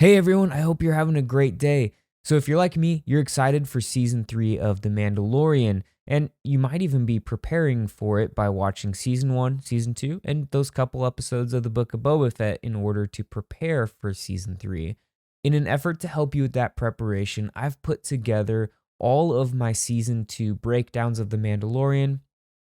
Hey everyone, I hope you're having a great day. So if you're like me, you're excited for season 3 of The Mandalorian, and you might even be preparing for it by watching season 1, season 2, and those couple episodes of the Book of Boba Fett in order to prepare for season 3. In an effort to help you with that preparation, I've put together all of my season 2 breakdowns of The Mandalorian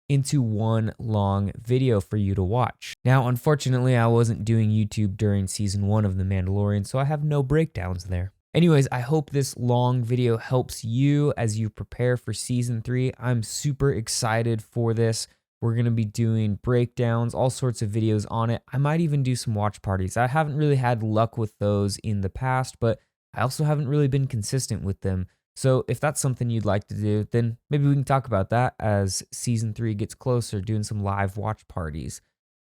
into one long video for you to watch. Now, unfortunately, I wasn't doing YouTube during season 1 of The Mandalorian, so I have no breakdowns there. Anyways, I hope this long video helps you as you prepare for season 3. I'm super excited for this. We're going to be doing breakdowns, all sorts of videos on it. I might even do some watch parties. I haven't really had luck with those in the past, but I also haven't really been consistent with them. So if that's something you'd like to do, then maybe we can talk about that as season 3 gets closer, doing some live watch parties.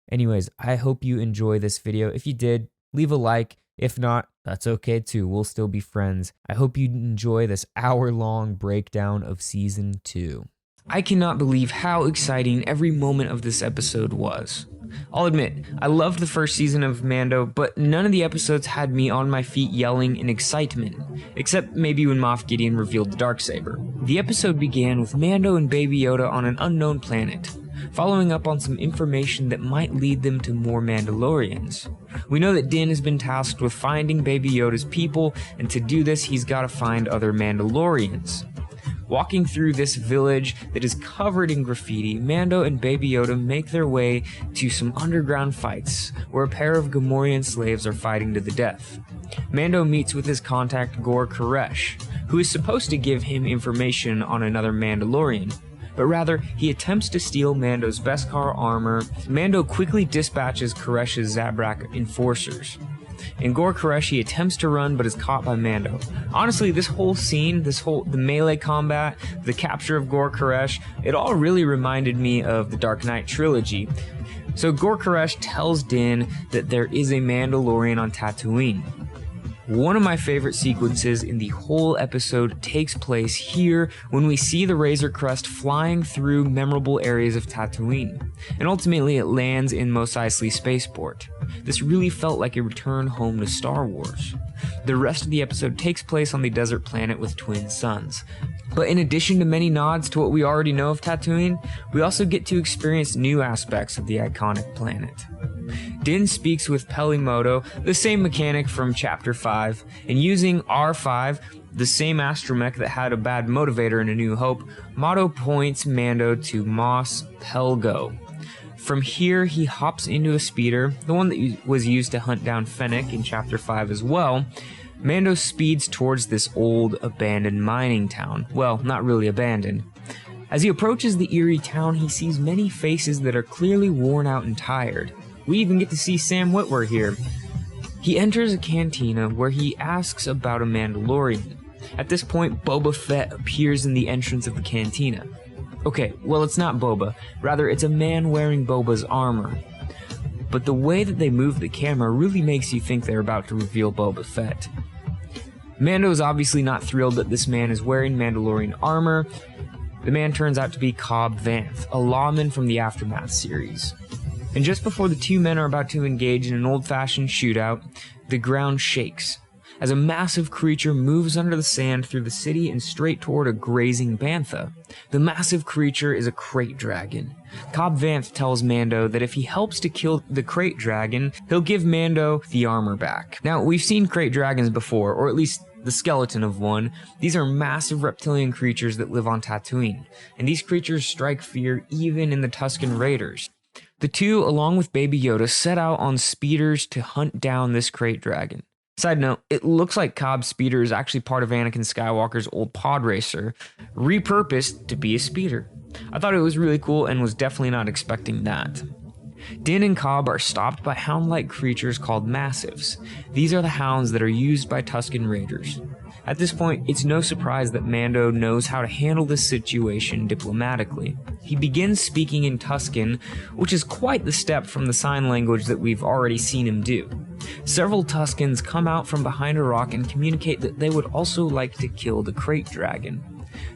Anyways, I hope you enjoy this video. If you did, leave a like. If not, that's okay too. We'll still be friends. I hope you enjoy this hour-long breakdown of season 2. I cannot believe how exciting every moment of this episode was. I'll admit, I loved the first season of Mando, but none of the episodes had me on my feet yelling in excitement, except maybe when Moff Gideon revealed the Darksaber. The episode began with Mando and Baby Yoda on an unknown planet, following up on some information that might lead them to more Mandalorians. We know that Din has been tasked with finding Baby Yoda's people, and to do this he's got to find other Mandalorians. Walking through this village that is covered in graffiti, Mando and Baby Yoda make their way to some underground fights, where a pair of Gamorrean slaves are fighting to the death. Mando meets with his contact Gor Koresh, who is supposed to give him information on another Mandalorian, but rather he attempts to steal Mando's Beskar armor. Mando quickly dispatches Koresh's Zabrak enforcers. In Gor Koresh, attempts to run but is caught by Mando. Honestly, this whole scene, the melee combat, the capture of Gor Koresh, it all really reminded me of the Dark Knight trilogy. So Gor Koresh tells Din that there is a Mandalorian on Tatooine. One of my favorite sequences in the whole episode takes place here when we see the Razor Crest flying through memorable areas of Tatooine, and ultimately it lands in Mos Eisley Spaceport. This really felt like a return home to Star Wars. The rest of the episode takes place on the desert planet with twin suns. But in addition to many nods to what we already know of Tatooine, we also get to experience new aspects of the iconic planet. Din speaks with Pelimoto, the same mechanic from Chapter 5, and using R5, the same astromech that had a bad motivator in A New Hope, Motto points Mando to Mos Pelgo. From here, he hops into a speeder, the one that was used to hunt down Fennec in Chapter 5 as well. Mando speeds towards this old, abandoned mining town. Well, not really abandoned. As he approaches the eerie town, he sees many faces that are clearly worn out and tired. We even get to see Sam Witwer here. He enters a cantina where he asks about a Mandalorian. At this point, Boba Fett appears in the entrance of the cantina. Okay, well, it's not Boba. Rather, it's a man wearing Boba's armor. But the way that they move the camera really makes you think they're about to reveal Boba Fett. Mando is obviously not thrilled that this man is wearing Mandalorian armor. The man turns out to be Cobb Vanth, a lawman from the Aftermath series. And just before the two men are about to engage in an old-fashioned shootout, the ground shakes, as a massive creature moves under the sand through the city and straight toward a grazing bantha. The massive creature is a crate dragon. Cobb Vanth tells Mando that if he helps to kill the crate dragon, he'll give Mando the armor back. Now, we've seen crate dragons before, or at least the skeleton of one. These are massive reptilian creatures that live on Tatooine, and these creatures strike fear even in the Tusken Raiders. The two, along with Baby Yoda, set out on speeders to hunt down this crate dragon. Side note, it looks like Cobb's speeder is actually part of Anakin Skywalker's old pod racer, repurposed to be a speeder. I thought it was really cool and was definitely not expecting that. Din and Cobb are stopped by hound-like creatures called Massives. These are the hounds that are used by Tusken Raiders. At this point, it's no surprise that Mando knows how to handle this situation diplomatically. He begins speaking in Tusken, which is quite the step from the sign language that we've already seen him do. Several Tuskens come out from behind a rock and communicate that they would also like to kill the crate dragon.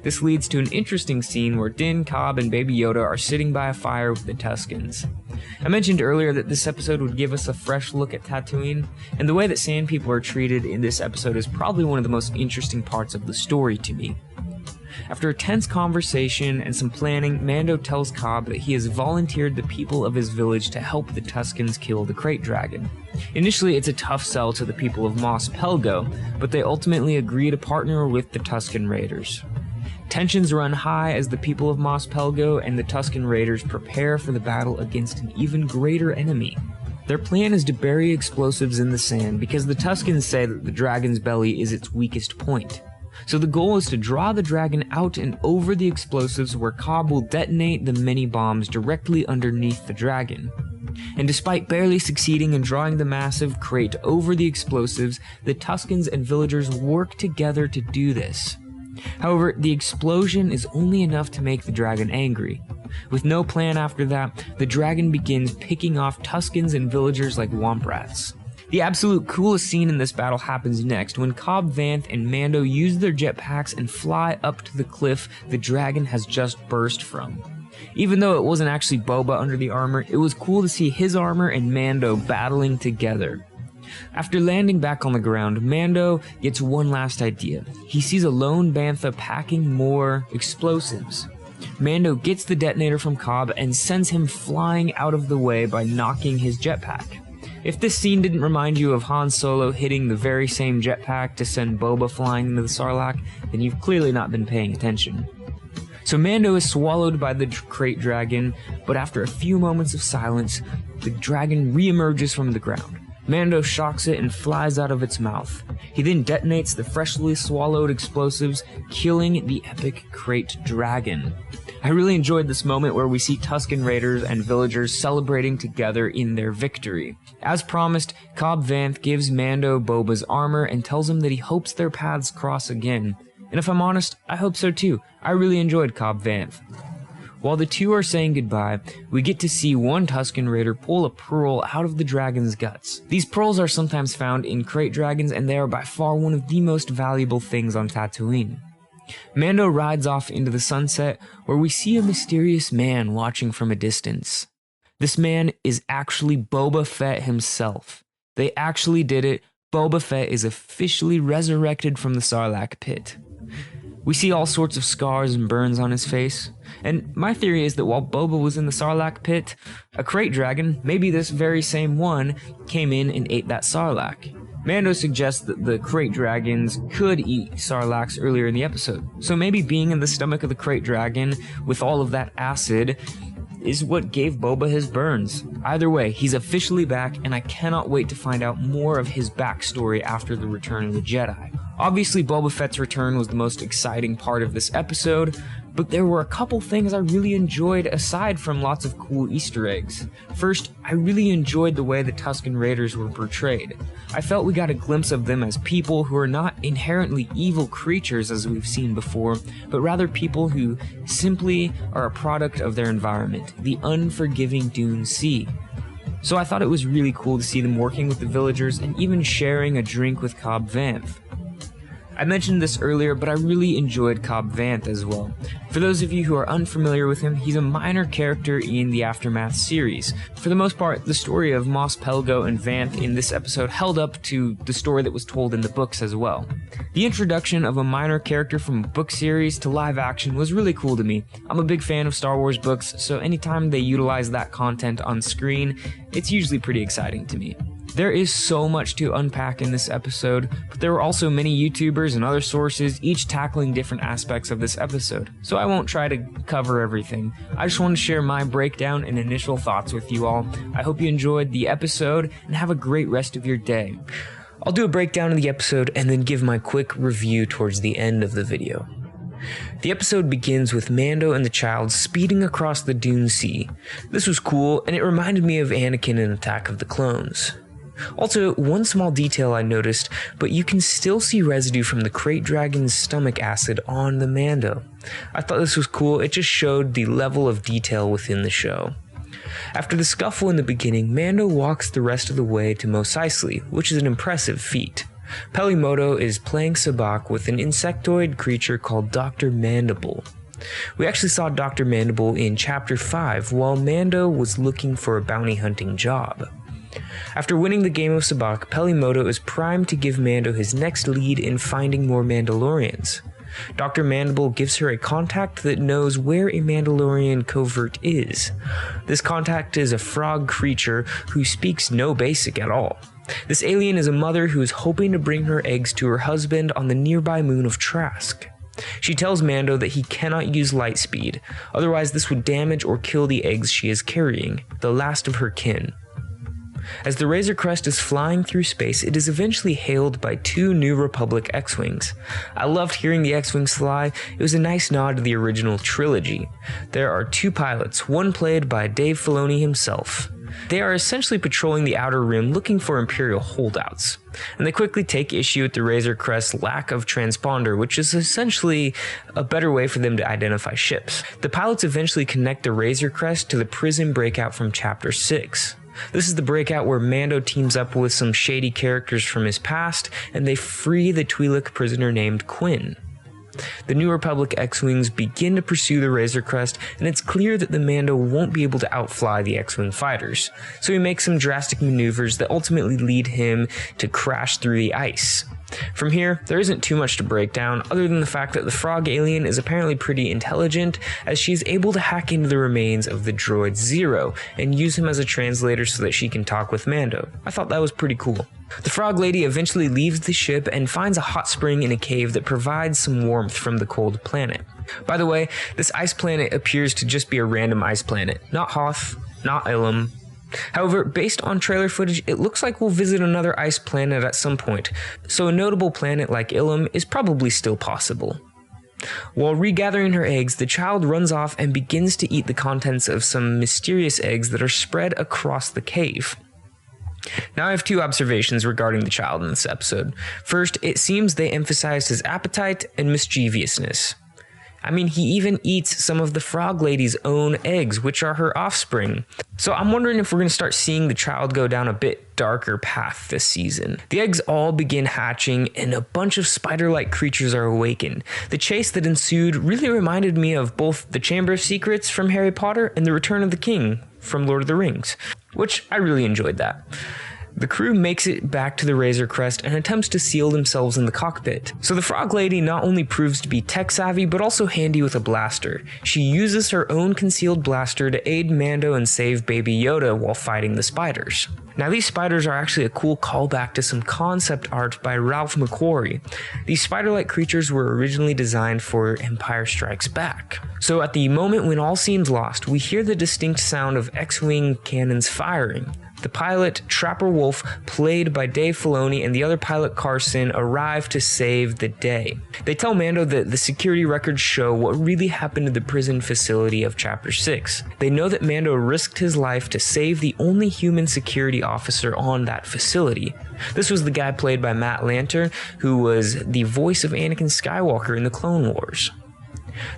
This leads to an interesting scene where Din, Cobb, and Baby Yoda are sitting by a fire with the Tuskens. I mentioned earlier that this episode would give us a fresh look at Tatooine, and the way that Sand People are treated in this episode is probably one of the most interesting parts of the story to me. After a tense conversation and some planning, Mando tells Cobb that he has volunteered the people of his village to help the Tuskens kill the Krayt Dragon. Initially, it's a tough sell to the people of Mos Pelgo, but they ultimately agree to partner with the Tusken Raiders. Tensions run high as the people of Mos Pelgo and the Tusken Raiders prepare for the battle against an even greater enemy. Their plan is to bury explosives in the sand because the Tuskens say that the dragon's belly is its weakest point. So the goal is to draw the dragon out and over the explosives where Cobb will detonate the mini bombs directly underneath the dragon. And despite barely succeeding in drawing the massive Krayt over the explosives, the Tuskens and villagers work together to do this. However, the explosion is only enough to make the dragon angry. With no plan after that, the dragon begins picking off Tuskens and villagers like womp rats. The absolute coolest scene in this battle happens next, when Cobb Vanth and Mando use their jetpacks and fly up to the cliff the dragon has just burst from. Even though it wasn't actually Boba under the armor, it was cool to see his armor and Mando battling together. After landing back on the ground, Mando gets one last idea. He sees a lone bantha packing more explosives. Mando gets the detonator from Cobb and sends him flying out of the way by knocking his jetpack. If this scene didn't remind you of Han Solo hitting the very same jetpack to send Boba flying into the Sarlacc, then you've clearly not been paying attention. So Mando is swallowed by the Krayt Dragon, but after a few moments of silence, the dragon re-emerges from the ground. Mando shocks it and flies out of its mouth. He then detonates the freshly swallowed explosives, killing the epic Krayt Dragon. I really enjoyed this moment where we see Tusken Raiders and villagers celebrating together in their victory. As promised, Cobb Vanth gives Mando Boba's armor and tells him that he hopes their paths cross again. And if I'm honest, I hope so too. I really enjoyed Cobb Vanth. While the two are saying goodbye, we get to see one Tusken Raider pull a pearl out of the dragon's guts. These pearls are sometimes found in Krayt Dragons, and they are by far one of the most valuable things on Tatooine. Mando rides off into the sunset, where we see a mysterious man watching from a distance. This man is actually Boba Fett himself. They actually did it. Boba Fett is officially resurrected from the Sarlacc pit. We see all sorts of scars and burns on his face, and my theory is that while Boba was in the Sarlacc pit, a Krayt Dragon, maybe this very same one, came in and ate that Sarlacc. Mando suggests that the Krayt Dragons could eat Sarlaccs earlier in the episode, so maybe being in the stomach of the Krayt Dragon with all of that acid is what gave Boba his burns. Either way, he's officially back, and I cannot wait to find out more of his backstory after the Return of the Jedi. Obviously, Boba Fett's return was the most exciting part of this episode, but there were a couple things I really enjoyed aside from lots of cool Easter eggs. First, I really enjoyed the way the Tusken Raiders were portrayed. I felt we got a glimpse of them as people who are not inherently evil creatures as we've seen before, but rather people who simply are a product of their environment, the unforgiving Dune Sea. So I thought it was really cool to see them working with the villagers and even sharing a drink with Cobb Vanth. I mentioned this earlier, but I really enjoyed Cobb Vanth as well. For those of you who are unfamiliar with him, he's a minor character in the Aftermath series. For the most part, the story of Mos Pelgo and Vanth in this episode held up to the story that was told in the books as well. The introduction of a minor character from a book series to live action was really cool to me. I'm a big fan of Star Wars books, so anytime they utilize that content on screen, it's usually pretty exciting to me. There is so much to unpack in this episode, but there were also many YouTubers and other sources, each tackling different aspects of this episode, so I won't try to cover everything. I just want to share my breakdown and initial thoughts with you all. I hope you enjoyed the episode, and have a great rest of your day. I'll do a breakdown of the episode and then give my quick review towards the end of the video. The episode begins with Mando and the child speeding across the Dune Sea. This was cool, and it reminded me of Anakin in Attack of the Clones. Also, one small detail I noticed, but you can still see residue from the Krayt Dragon's stomach acid on the Mando. I thought this was cool, it just showed the level of detail within the show. After the scuffle in the beginning, Mando walks the rest of the way to Mos Eisley, which is an impressive feat. Pelimoto is playing sabacc with an insectoid creature called Dr. Mandible. We actually saw Dr. Mandible in Chapter 5 while Mando was looking for a bounty hunting job. After winning the game of sabacc, Pelimoto is primed to give Mando his next lead in finding more Mandalorians. Dr. Mandible gives her a contact that knows where a Mandalorian covert is. This contact is a frog creature who speaks no basic at all. This alien is a mother who is hoping to bring her eggs to her husband on the nearby moon of Trask. She tells Mando that he cannot use light speed, otherwise this would damage or kill the eggs she is carrying, the last of her kin. As the Razor Crest is flying through space, it is eventually hailed by 2 New Republic X-Wings. I loved hearing the X-Wings fly. It was a nice nod to the original trilogy. There are 2 pilots, one played by Dave Filoni himself. They are essentially patrolling the Outer Rim looking for Imperial holdouts, and they quickly take issue with the Razor Crest's lack of transponder, which is essentially a better way for them to identify ships. The pilots eventually connect the Razor Crest to the prison breakout from Chapter 6. This is the breakout where Mando teams up with some shady characters from his past, and they free the Twi'lek prisoner named Quinn. The New Republic X-Wings begin to pursue the Razor Crest, and it's clear that the Mando won't be able to outfly the X-Wing fighters, so he makes some drastic maneuvers that ultimately lead him to crash through the ice. From here, there isn't too much to break down other than the fact that the frog alien is apparently pretty intelligent, as she's able to hack into the remains of the droid Zero and use him as a translator so that she can talk with Mando. I thought that was pretty cool. The frog lady eventually leaves the ship and finds a hot spring in a cave that provides some warmth from the cold planet. By the way, this ice planet appears to just be a random ice planet, not Hoth, not Ilum. However, based on trailer footage, it looks like we'll visit another ice planet at some point, so a notable planet like Ilum is probably still possible. While regathering her eggs, the child runs off and begins to eat the contents of some mysterious eggs that are spread across the cave. Now I have 2 observations regarding the child in this episode. First, it seems they emphasized his appetite and mischievousness. I mean, he even eats some of the frog lady's own eggs, which are her offspring. So I'm wondering if we're going to start seeing the child go down a bit darker path this season. The eggs all begin hatching, and a bunch of spider-like creatures are awakened. The chase that ensued really reminded me of both the Chamber of Secrets from Harry Potter and the Return of the King from Lord of the Rings, which I really enjoyed that. The crew makes it back to the Razor Crest and attempts to seal themselves in the cockpit. So the frog lady not only proves to be tech savvy, but also handy with a blaster. She uses her own concealed blaster to aid Mando and save Baby Yoda while fighting the spiders. Now these spiders are actually a cool callback to some concept art by Ralph McQuarrie. These spider-like creatures were originally designed for Empire Strikes Back. So at the moment when all seems lost, we hear the distinct sound of X-Wing cannons firing. The pilot, Trapper Wolf, played by Dave Filoni, and the other pilot, Carson, arrive to save the day. They tell Mando that the security records show what really happened to the prison facility of Chapter 6. They know that Mando risked his life to save the only human security officer on that facility. This was the guy played by Matt Lanter, who was the voice of Anakin Skywalker in the Clone Wars.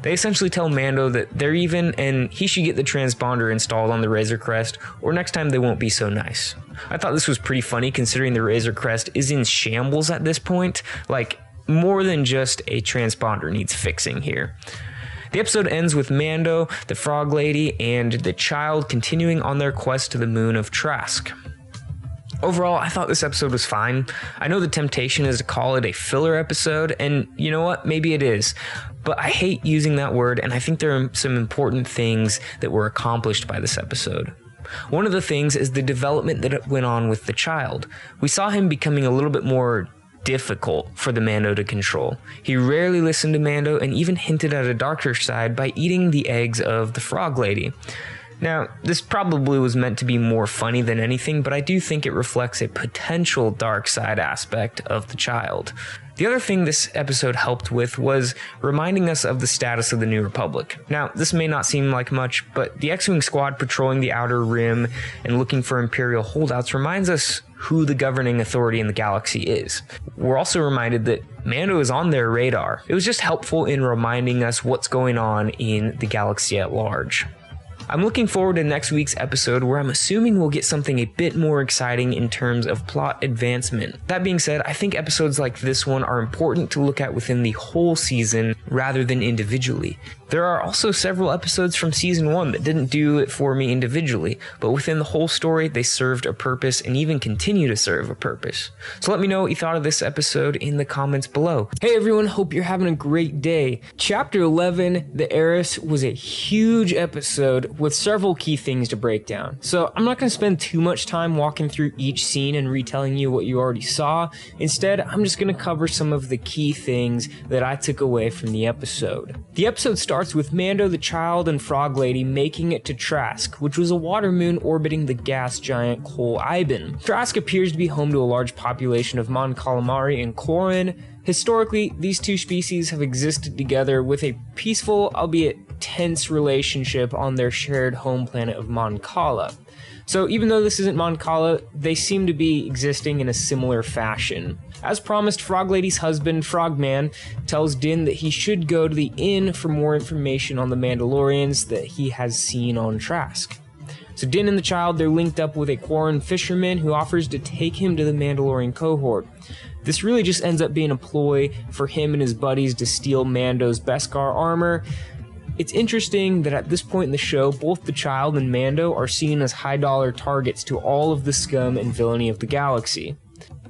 They essentially tell Mando that they're even and he should get the transponder installed on the Razor Crest, or next time they won't be so nice. I thought this was pretty funny considering the Razor Crest is in shambles at this point. Like, more than just a transponder needs fixing here. The episode ends with Mando, the frog lady, and the child continuing on their quest to the moon of Trask. Overall, I thought this episode was fine. I know the temptation is to call it a filler episode, and you know what? Maybe it is. But I hate using that word, and I think there are some important things that were accomplished by this episode. One of the things is the development that went on with the child. We saw him becoming a little bit more difficult for the Mando to control. He rarely listened to Mando and even hinted at a darker side by eating the eggs of the frog lady. Now, this probably was meant to be more funny than anything, but I do think it reflects a potential dark side aspect of the child. The other thing this episode helped with was reminding us of the status of the New Republic. Now, this may not seem like much, but the X-Wing squad patrolling the Outer Rim and looking for Imperial holdouts reminds us who the governing authority in the galaxy is. We're also reminded that Mando is on their radar. It was just helpful in reminding us what's going on in the galaxy at large. I'm looking forward to next week's episode where I'm assuming we'll get something a bit more exciting in terms of plot advancement. That being said, I think episodes like this one are important to look at within the whole season rather than individually. There are also several episodes from season 1 that didn't do it for me individually, but within the whole story, they served a purpose and even continue to serve a purpose. So let me know what you thought of this episode in the comments below. Hey everyone, hope you're having a great day. Chapter 11, The Heiress, was a huge episode with several key things to break down. So I'm not going to spend too much time walking through each scene and retelling you what you already saw. Instead, I'm just going to cover some of the key things that I took away from the episode. The episode starts with Mando the Child and Frog Lady making it to Trask, which was a water moon orbiting the gas giant Kol Iban. Trask appears to be home to a large population of Mon Calamari and Corran. Historically, these two species have existed together with a peaceful, albeit tense relationship on their shared home planet of Mon Cala. So even though this isn't Mon Cala, they seem to be existing in a similar fashion. As promised, Frog Lady's husband, Frogman, tells Din that he should go to the inn for more information on the Mandalorians that he has seen on Trask. So Din and the child, they're linked up with a Quarren fisherman who offers to take him to the Mandalorian cohort. This really just ends up being a ploy for him and his buddies to steal Mando's Beskar armor. It's interesting that at this point in the show, both the child and Mando are seen as high-dollar targets to all of the scum and villainy of the galaxy.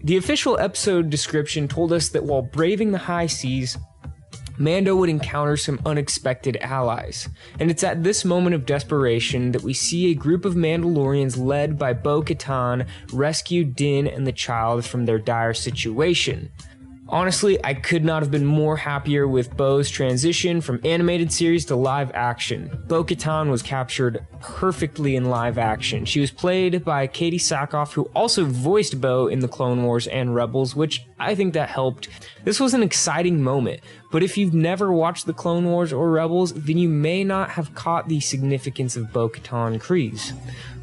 The official episode description told us that while braving the high seas, Mando would encounter some unexpected allies, and it's at this moment of desperation that we see a group of Mandalorians led by Bo-Katan rescue Din and the child from their dire situation. Honestly, I could not have been more happier with Bo's transition from animated series to live action. Bo-Katan was captured perfectly in live action. She was played by Katie Sackhoff, who also voiced Bo in the Clone Wars and Rebels, which I think that helped. This was an exciting moment, but if you've never watched the Clone Wars or Rebels, then you may not have caught the significance of Bo-Katan Kryze.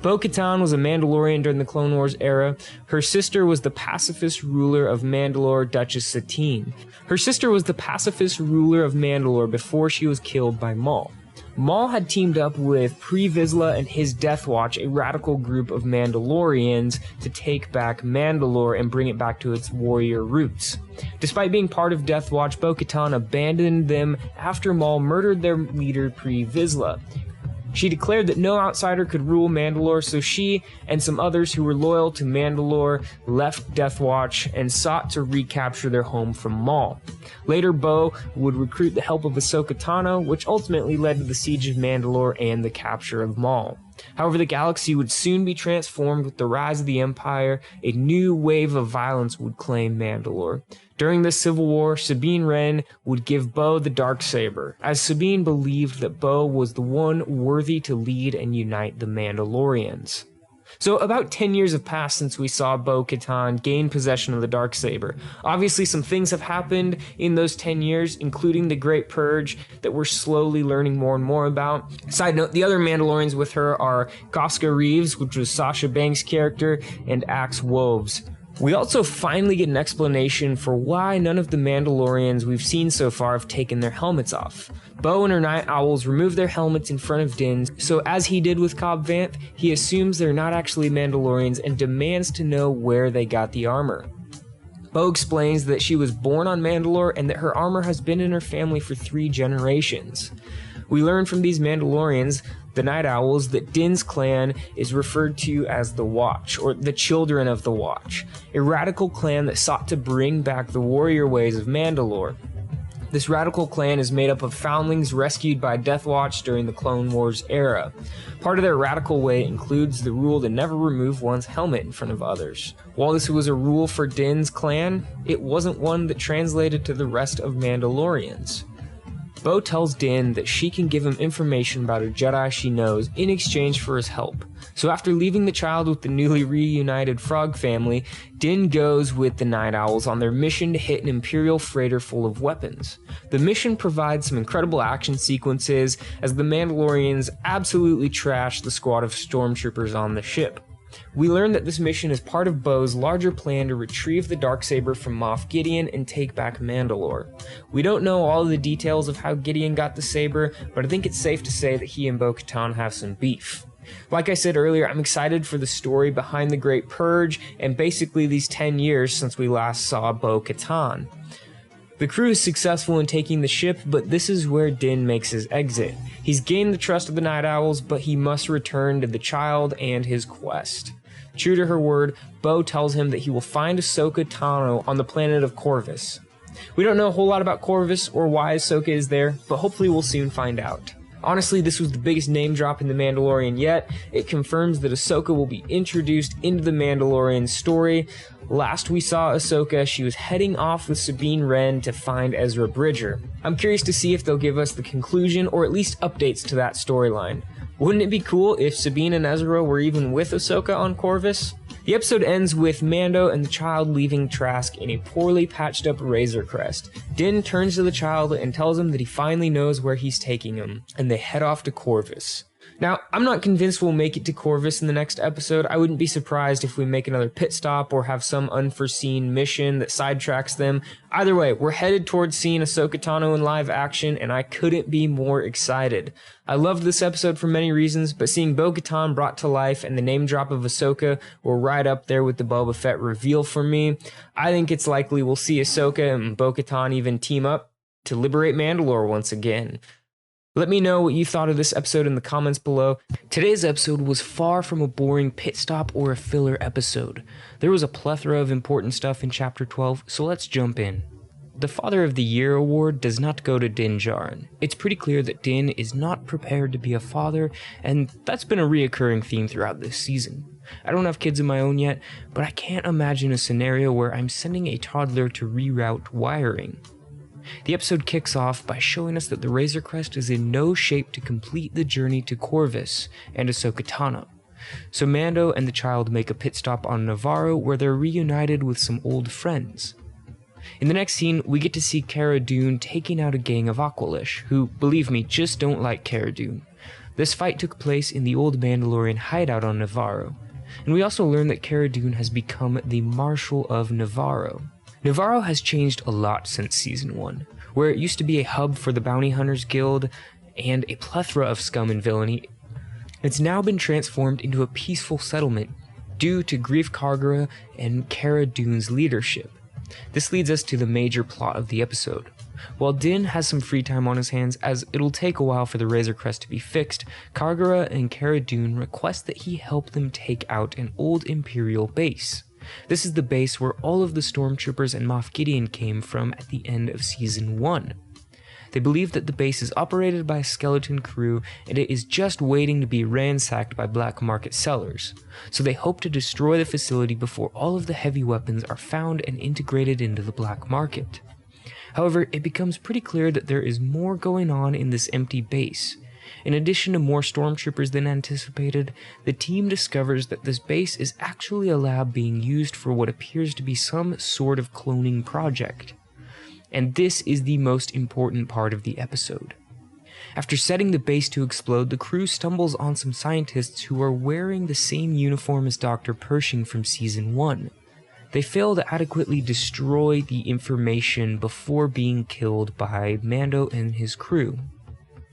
Bo-Katan was a Mandalorian during the Clone Wars era. Her sister was the pacifist ruler of Mandalore, Duchess Satine. Her sister was the pacifist ruler of Mandalore before she was killed by Maul. Maul had teamed up with Pre Vizsla and his Death Watch, a radical group of Mandalorians, to take back Mandalore and bring it back to its warrior roots. Despite being part of Death Watch, Bo-Katan abandoned them after Maul murdered their leader Pre Vizsla. She declared that no outsider could rule Mandalore, so she and some others who were loyal to Mandalore left Death Watch and sought to recapture their home from Maul. Later, Bo would recruit the help of Ahsoka Tano, which ultimately led to the siege of Mandalore and the capture of Maul. However, the galaxy would soon be transformed with the rise of the Empire. A new wave of violence would claim Mandalore. During this civil war, Sabine Wren would give Bo the Darksaber, as Sabine believed that Bo was the one worthy to lead and unite the Mandalorians. So about 10 years have passed since we saw Bo-Katan gain possession of the Darksaber. Obviously some things have happened in those 10 years, including the Great Purge, that we're slowly learning more and more about. Side note, the other Mandalorians with her are Koska Reeves, which was Sasha Banks' character, and Axe Woves. We also finally get an explanation for why none of the Mandalorians we've seen so far have taken their helmets off. Bo and her Night Owls remove their helmets in front of Din, so as he did with Cobb Vanth, he assumes they're not actually Mandalorians and demands to know where they got the armor. Bo explains that she was born on Mandalore and that her armor has been in her family for 3 generations. We learn from these Mandalorians, the Night Owls, that Din's clan is referred to as the Watch, or the Children of the Watch, a radical clan that sought to bring back the warrior ways of Mandalore. This radical clan is made up of foundlings rescued by Death Watch during the Clone Wars era. Part of their radical way includes the rule to never remove one's helmet in front of others. While this was a rule for Din's clan, it wasn't one that translated to the rest of Mandalorians. Bo tells Din that she can give him information about a Jedi she knows in exchange for his help. So after leaving the child with the newly reunited Frog family, Din goes with the Night Owls on their mission to hit an Imperial freighter full of weapons. The mission provides some incredible action sequences as the Mandalorians absolutely trash the squad of stormtroopers on the ship. We learn that this mission is part of Bo's larger plan to retrieve the Darksaber from Moff Gideon and take back Mandalore. We don't know all of the details of how Gideon got the saber, but I think it's safe to say that he and Bo-Katan have some beef. Like I said earlier, I'm excited for the story behind the Great Purge and basically these 10 years since we last saw Bo-Katan. The crew is successful in taking the ship, but this is where Din makes his exit. He's gained the trust of the Night Owls, but he must return to the child and his quest. True to her word, Bo tells him that he will find Ahsoka Tano on the planet of Corvus. We don't know a whole lot about Corvus or why Ahsoka is there, but hopefully we'll soon find out. Honestly, this was the biggest name drop in The Mandalorian yet. It confirms that Ahsoka will be introduced into the Mandalorian story. Last we saw Ahsoka, she was heading off with Sabine Wren to find Ezra Bridger. I'm curious to see if they'll give us the conclusion or at least updates to that storyline. Wouldn't it be cool if Sabine and Ezra were even with Ahsoka on Corvus? The episode ends with Mando and the child leaving Trask in a poorly patched up Razor Crest. Din turns to the child and tells him that he finally knows where he's taking him, and they head off to Corvus. Now, I'm not convinced we'll make it to Corvus in the next episode. I wouldn't be surprised if we make another pit stop or have some unforeseen mission that sidetracks them. Either way, we're headed towards seeing Ahsoka Tano in live action, and I couldn't be more excited. I loved this episode for many reasons, but seeing Bo-Katan brought to life and the name drop of Ahsoka were right up there with the Boba Fett reveal for me. I think it's likely we'll see Ahsoka and Bo-Katan even team up to liberate Mandalore once again. Let me know what you thought of this episode in the comments below. Today's episode was far from a boring pit stop or a filler episode. There was a plethora of important stuff in Chapter 12, so let's jump in. The Father of the Year award does not go to Din Djarin. It's pretty clear that Din is not prepared to be a father, and that's been a reoccurring theme throughout this season. I don't have kids of my own yet, but I can't imagine a scenario where I'm sending a toddler to reroute wiring. The episode kicks off by showing us that the Razor Crest is in no shape to complete the journey to Corvus and Ahsoka Tano. So Mando and the child make a pit stop on Navarro where they're reunited with some old friends. In the next scene, we get to see Cara Dune taking out a gang of Aqualish, who, believe me, just don't like Cara Dune. This fight took place in the old Mandalorian hideout on Navarro, and we also learn that Cara Dune has become the Marshal of Navarro. Navarro has changed a lot since Season 1, where it used to be a hub for the Bounty Hunters Guild and a plethora of scum and villainy. It's now been transformed into a peaceful settlement due to Greef Karga and Cara Dune's leadership. This leads us to the major plot of the episode. While Din has some free time on his hands, as it'll take a while for the Razor Crest to be fixed, Karga and Cara Dune request that he help them take out an old Imperial base. This is the base where all of the stormtroopers and Moff Gideon came from at the end of Season 1. They believe that the base is operated by a skeleton crew and it is just waiting to be ransacked by black market sellers, so they hope to destroy the facility before all of the heavy weapons are found and integrated into the black market. However, it becomes pretty clear that there is more going on in this empty base. In addition to more stormtroopers than anticipated, the team discovers that this base is actually a lab being used for what appears to be some sort of cloning project. And this is the most important part of the episode. After setting the base to explode, the crew stumbles on some scientists who are wearing the same uniform as Dr. Pershing from Season 1. They fail to adequately destroy the information before being killed by Mando and his crew.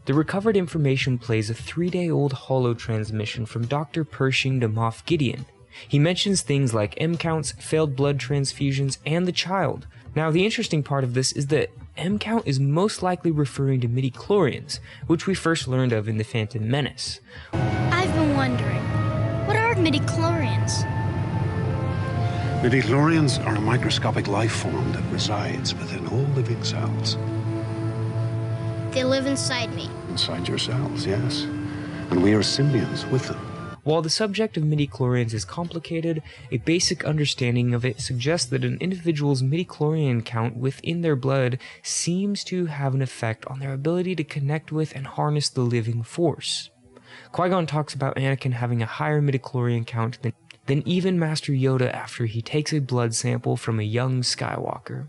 The recovered information plays a 3-day-old holo transmission from Dr. Pershing to Moff Gideon. He mentions things like M counts, failed blood transfusions, and the child. Now, the interesting part of this is that M count is most likely referring to midi-chlorians, which we first learned of in The Phantom Menace. I've been wondering, what are midi-chlorians? Midi-chlorians are a microscopic life form that resides within all living cells. They live inside me. Inside your cells, yes. And we are symbionts with them. While the subject of midi-chlorians is complicated, a basic understanding of it suggests that an individual's midi-chlorian count within their blood seems to have an effect on their ability to connect with and harness the living force. Qui-Gon talks about Anakin having a higher midi-chlorian count than even Master Yoda after he takes a blood sample from a young Skywalker.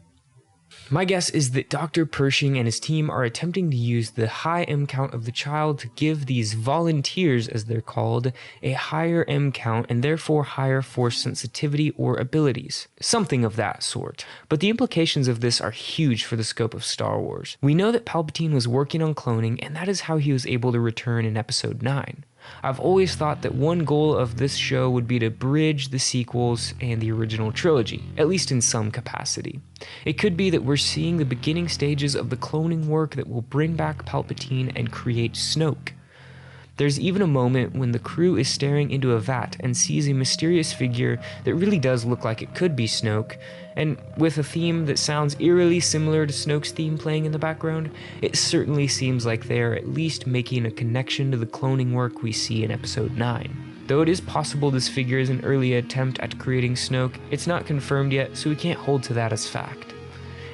My guess is that Dr. Pershing and his team are attempting to use the high M count of the child to give these volunteers, as they're called, a higher M count and therefore higher force sensitivity or abilities. Something of that sort. But the implications of this are huge for the scope of Star Wars. We know that Palpatine was working on cloning, and that is how he was able to return in Episode 9. I've always thought that one goal of this show would be to bridge the sequels and the original trilogy, at least in some capacity. It could be that we're seeing the beginning stages of the cloning work that will bring back Palpatine and create Snoke. There's even a moment when the crew is staring into a vat and sees a mysterious figure that really does look like it could be Snoke, and with a theme that sounds eerily similar to Snoke's theme playing in the background, it certainly seems like they're at least making a connection to the cloning work we see in Episode 9. Though it is possible this figure is an early attempt at creating Snoke, it's not confirmed yet, so we can't hold to that as fact.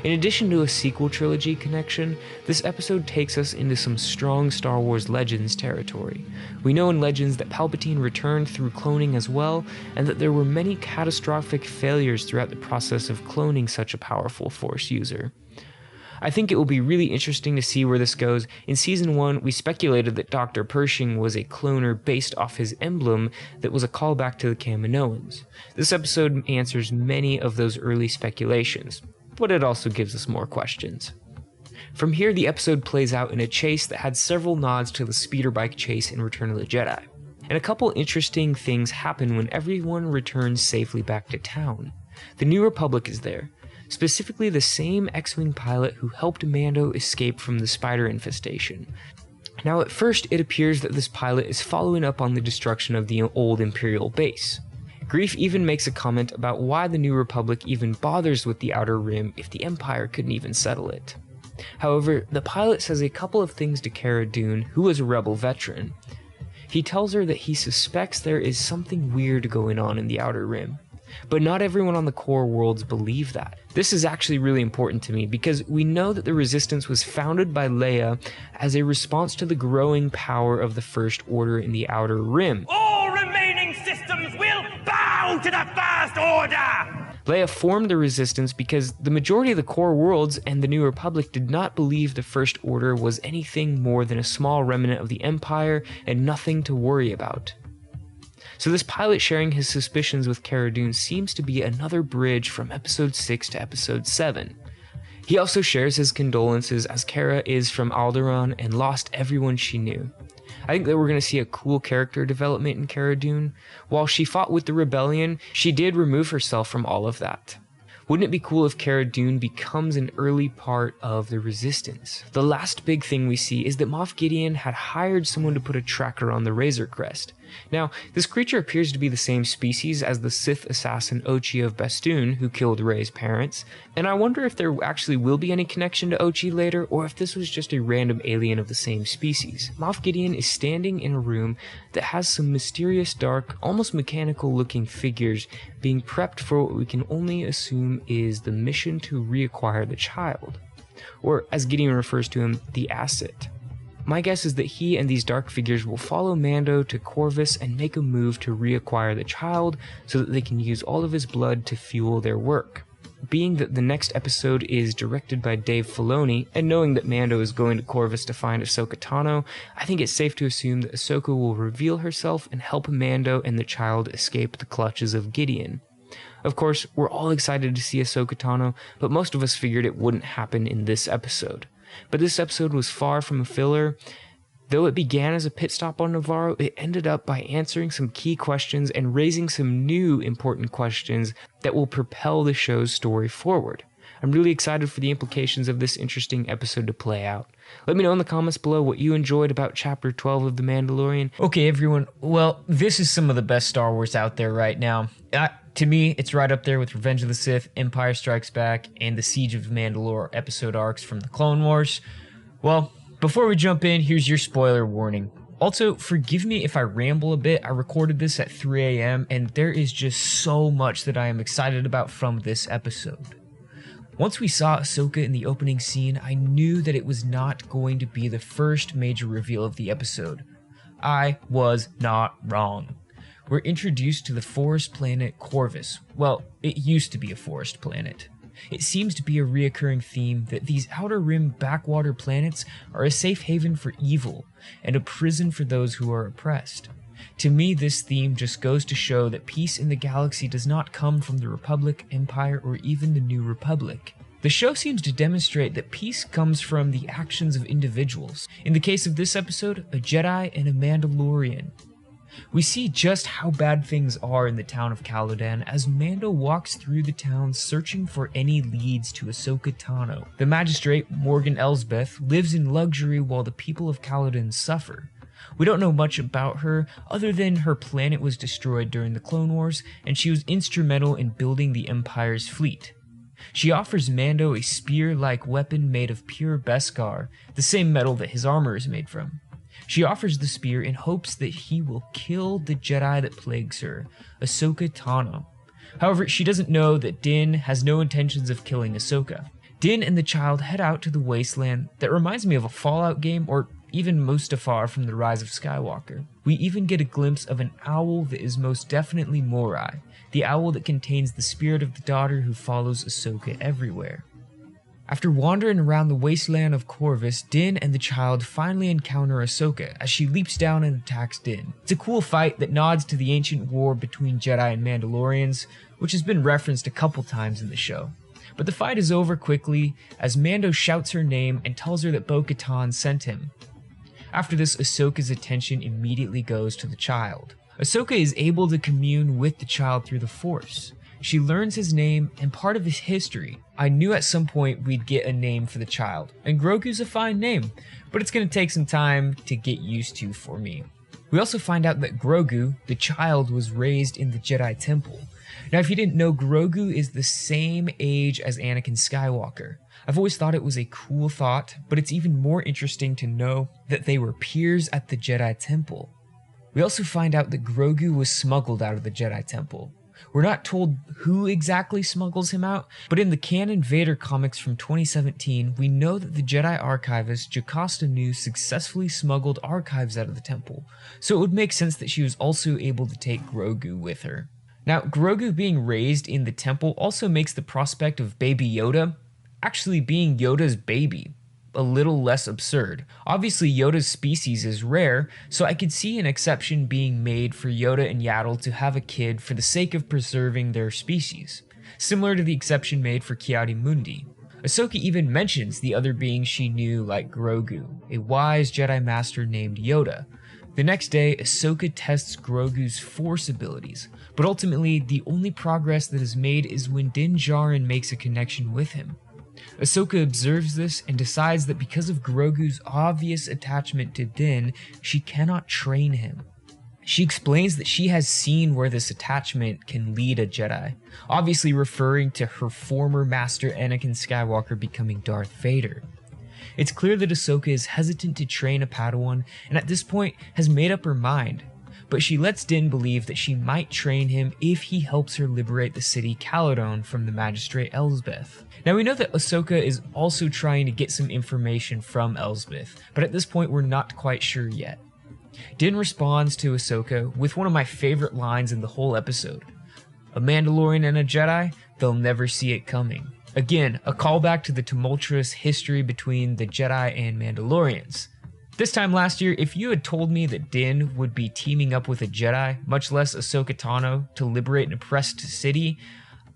In addition to a sequel trilogy connection, this episode takes us into some strong Star Wars Legends territory. We know in Legends that Palpatine returned through cloning as well, and that there were many catastrophic failures throughout the process of cloning such a powerful Force user. I think it will be really interesting to see where this goes. In Season 1, we speculated that Dr. Pershing was a cloner based off his emblem that was a callback to the Kaminoans. This episode answers many of those early speculations, but it also gives us more questions. From here, the episode plays out in a chase that had several nods to the speeder bike chase in Return of the Jedi. And a couple interesting things happen when everyone returns safely back to town. The New Republic is there, specifically the same X-Wing pilot who helped Mando escape from the spider infestation. Now at first, it appears that this pilot is following up on the destruction of the old Imperial base. Greef even makes a comment about why the New Republic even bothers with the Outer Rim if the Empire couldn't even settle it. However, the pilot says a couple of things to Cara Dune, who was a rebel veteran. He tells her that he suspects there is something weird going on in the Outer Rim, but not everyone on the core worlds believe that. This is actually really important to me because we know that the Resistance was founded by Leia as a response to the growing power of the First Order in the Outer Rim. All remaining systems will bow to the First Order! Leia formed the Resistance because the majority of the core worlds and the New Republic did not believe the First Order was anything more than a small remnant of the Empire and nothing to worry about. So this pilot sharing his suspicions with Cara Dune seems to be another bridge from Episode 6 to Episode 7. He also shares his condolences as Cara is from Alderaan and lost everyone she knew. I think that we're going to see a cool character development in Cara Dune. While she fought with the rebellion, she did remove herself from all of that. Wouldn't it be cool if Cara Dune becomes an early part of the Resistance? The last big thing we see is that Moff Gideon had hired someone to put a tracker on the Razor Crest. Now, this creature appears to be the same species as the Sith assassin Ochi of Bastoon, who killed Rey's parents, and I wonder if there actually will be any connection to Ochi later, or if this was just a random alien of the same species. Moff Gideon is standing in a room that has some mysterious, dark, almost mechanical-looking figures being prepped for what we can only assume is the mission to reacquire the child, or as Gideon refers to him, the asset. My guess is that he and these dark figures will follow Mando to Corvus and make a move to reacquire the child so that they can use all of his blood to fuel their work. Being that the next episode is directed by Dave Filoni, and knowing that Mando is going to Corvus to find Ahsoka Tano, I think it's safe to assume that Ahsoka will reveal herself and help Mando and the child escape the clutches of Gideon. Of course, we're all excited to see Ahsoka Tano, but most of us figured it wouldn't happen in this episode. But this episode was far from a filler. Though it began as a pit stop on Navarro, it ended up by answering some key questions and raising some new important questions that will propel the show's story forward. I'm really excited for the implications of this interesting episode to play out. Let me know in the comments below what you enjoyed about Chapter 12 of The Mandalorian. Okay, everyone. Well, this is some of the best Star Wars out there right now. To me, it's right up there with Revenge of the Sith, Empire Strikes Back, and the Siege of Mandalore episode arcs from the Clone Wars. Well, before we jump in, here's your spoiler warning. Also, forgive me if I ramble a bit. I recorded this at 3 a.m., and there is just so much that I am excited about from this episode. Once we saw Ahsoka in the opening scene, I knew that it was not going to be the first major reveal of the episode. I was not wrong. We're introduced to the forest planet Corvus. Well, it used to be a forest planet. It seems to be a reoccurring theme that these Outer Rim backwater planets are a safe haven for evil and a prison for those who are oppressed. To me, this theme just goes to show that peace in the galaxy does not come from the Republic, Empire, or even the New Republic. The show seems to demonstrate that peace comes from the actions of individuals. In the case of this episode, a Jedi and a Mandalorian. We see just how bad things are in the town of Calodan as Mando walks through the town searching for any leads to Ahsoka Tano. The magistrate, Morgan Elsbeth, lives in luxury while the people of Calodan suffer. We don't know much about her other than her planet was destroyed during the Clone Wars and she was instrumental in building the Empire's fleet. She offers Mando a spear-like weapon made of pure Beskar, the same metal that his armor is made from. She offers the spear in hopes that he will kill the Jedi that plagues her, Ahsoka Tano. However, she doesn't know that Din has no intentions of killing Ahsoka. Din and the child head out to the wasteland that reminds me of a Fallout game or even Mustafar from The Rise of Skywalker. We even get a glimpse of an owl that is most definitely Morai, the owl that contains the spirit of the daughter who follows Ahsoka everywhere. After wandering around the wasteland of Corvus, Din and the child finally encounter Ahsoka as she leaps down and attacks Din. It's a cool fight that nods to the ancient war between Jedi and Mandalorians, which has been referenced a couple times in the show. But the fight is over quickly as Mando shouts her name and tells her that Bo-Katan sent him. After this, Ahsoka's attention immediately goes to the child. Ahsoka is able to commune with the child through the Force. She learns his name and part of his history. I knew at some point we'd get a name for the child, and Grogu's a fine name, but it's going to take some time to get used to for me. We also find out that Grogu, the child, was raised in the Jedi Temple. Now, if you didn't know, Grogu is the same age as Anakin Skywalker. I've always thought it was a cool thought, but it's even more interesting to know that they were peers at the Jedi Temple. We also find out that Grogu was smuggled out of the Jedi Temple. We're not told who exactly smuggles him out, but in the canon Vader comics from 2017, we know that the Jedi archivist Jocasta Nu successfully smuggled archives out of the temple, so it would make sense that she was also able to take Grogu with her. Now, Grogu being raised in the temple also makes the prospect of Baby Yoda actually being Yoda's baby a little less absurd. Obviously, Yoda's species is rare, so I could see an exception being made for Yoda and Yaddle to have a kid for the sake of preserving their species, similar to the exception made for Ki-Adi-Mundi. Ahsoka even mentions the other beings she knew like Grogu, a wise Jedi Master named Yoda. The next day, Ahsoka tests Grogu's Force abilities, but ultimately, the only progress that is made is when Din Djarin makes a connection with him. Ahsoka observes this and decides that because of Grogu's obvious attachment to Din, she cannot train him. She explains that she has seen where this attachment can lead a Jedi, obviously referring to her former master Anakin Skywalker becoming Darth Vader. It's clear that Ahsoka is hesitant to train a Padawan and at this point has made up her mind, but she lets Din believe that she might train him if he helps her liberate the city Calodan from the magistrate Elsbeth. Now we know that Ahsoka is also trying to get some information from Elsbeth, but at this point we're not quite sure yet. Din responds to Ahsoka with one of my favorite lines in the whole episode. A Mandalorian and a Jedi, they'll never see it coming. Again, a callback to the tumultuous history between the Jedi and Mandalorians. This time last year, if you had told me that Din would be teaming up with a Jedi, much less Ahsoka Tano, to liberate an oppressed city,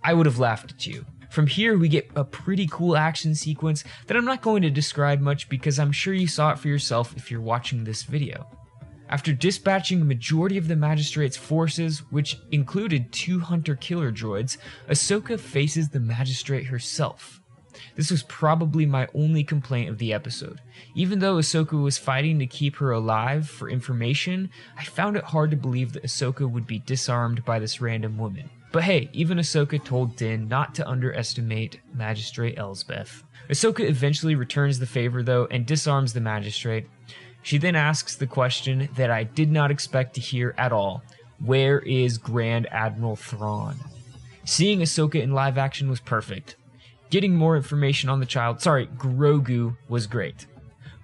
I would have laughed at you. From here, we get a pretty cool action sequence that I'm not going to describe much because I'm sure you saw it for yourself if you're watching this video. After dispatching a majority of the Magistrate's forces, which included 2 hunter-killer droids, Ahsoka faces the Magistrate herself. This was probably my only complaint of the episode. Even though Ahsoka was fighting to keep her alive for information, I found it hard to believe that Ahsoka would be disarmed by this random woman. But hey, even Ahsoka told Din not to underestimate Magistrate Elsbeth. Ahsoka eventually returns the favor though and disarms the Magistrate. She then asks the question that I did not expect to hear at all. Where is Grand Admiral Thrawn? Seeing Ahsoka in live action was perfect. Getting more information on the child, Grogu, was great.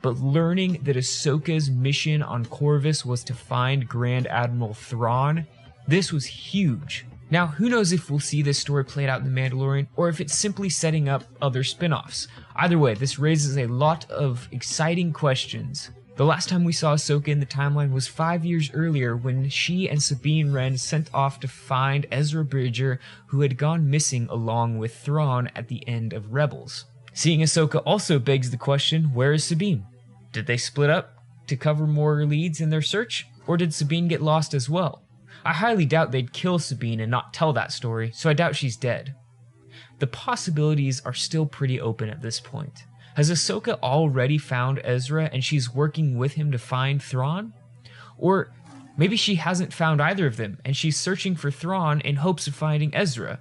But learning that Ahsoka's mission on Corvus was to find Grand Admiral Thrawn, this was huge. Now, who knows if we'll see this story played out in The Mandalorian, or if it's simply setting up other spin-offs. Either way, this raises a lot of exciting questions. The last time we saw Ahsoka in the timeline was 5 years earlier, when she and Sabine Wren sent off to find Ezra Bridger, who had gone missing along with Thrawn at the end of Rebels. Seeing Ahsoka also begs the question, where is Sabine? Did they split up to cover more leads in their search, or did Sabine get lost as well? I highly doubt they'd kill Sabine and not tell that story, so I doubt she's dead. The possibilities are still pretty open at this point. Has Ahsoka already found Ezra and she's working with him to find Thrawn? Or maybe she hasn't found either of them and she's searching for Thrawn in hopes of finding Ezra.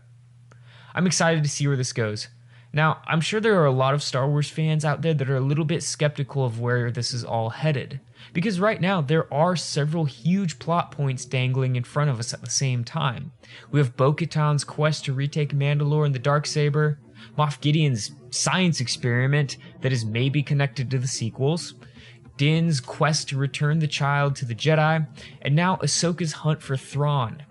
I'm excited to see where this goes. Now, I'm sure there are a lot of Star Wars fans out there that are a little bit skeptical of where this is all headed, because right now there are several huge plot points dangling in front of us at the same time. We have Bo-Katan's quest to retake Mandalore and the Darksaber, Moff Gideon's science experiment that is maybe connected to the sequels, Din's quest to return the child to the Jedi, and now Ahsoka's hunt for Thrawn.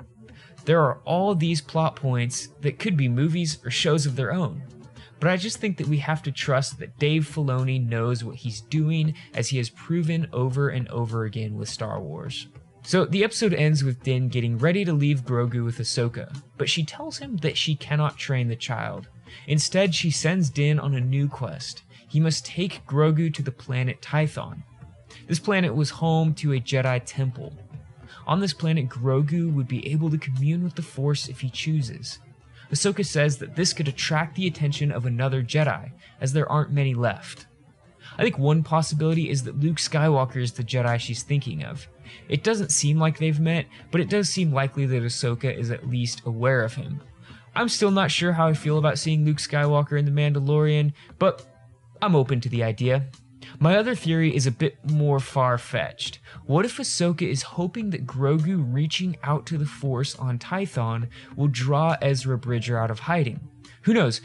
There are all these plot points that could be movies or shows of their own. But I just think that we have to trust that Dave Filoni knows what he's doing, as he has proven over and over again with Star Wars. So the episode ends with Din getting ready to leave Grogu with Ahsoka, but she tells him that she cannot train the child. Instead, she sends Din on a new quest. He must take Grogu to the planet Tython. This planet was home to a Jedi temple. On this planet, Grogu would be able to commune with the Force if he chooses. Ahsoka says that this could attract the attention of another Jedi, as there aren't many left. I think one possibility is that Luke Skywalker is the Jedi she's thinking of. It doesn't seem like they've met, but it does seem likely that Ahsoka is at least aware of him. I'm still not sure how I feel about seeing Luke Skywalker in The Mandalorian, but I'm open to the idea. My other theory is a bit more far-fetched. What if Ahsoka is hoping that Grogu reaching out to the Force on Tython will draw Ezra Bridger out of hiding? Who knows?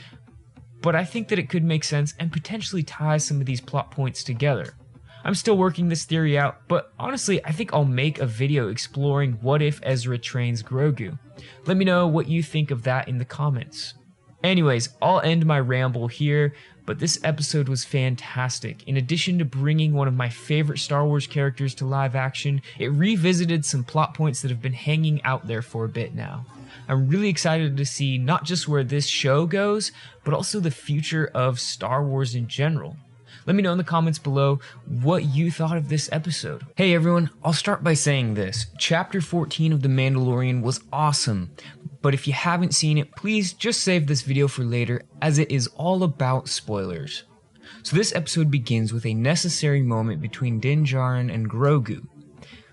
But I think that it could make sense and potentially tie some of these plot points together. I'm still working this theory out, but honestly, I think I'll make a video exploring what if Ezra trains Grogu. Let me know what you think of that in the comments. Anyways, I'll end my ramble here, but this episode was fantastic. In addition to bringing one of my favorite Star Wars characters to live action, it revisited some plot points that have been hanging out there for a bit now. I'm really excited to see not just where this show goes, but also the future of Star Wars in general. Let me know in the comments below what you thought of this episode. Hey everyone, I'll start by saying this. Chapter 14 of The Mandalorian was awesome, but if you haven't seen it, please just save this video for later, as it is all about spoilers. So this episode begins with a necessary moment between Din Djarin and Grogu.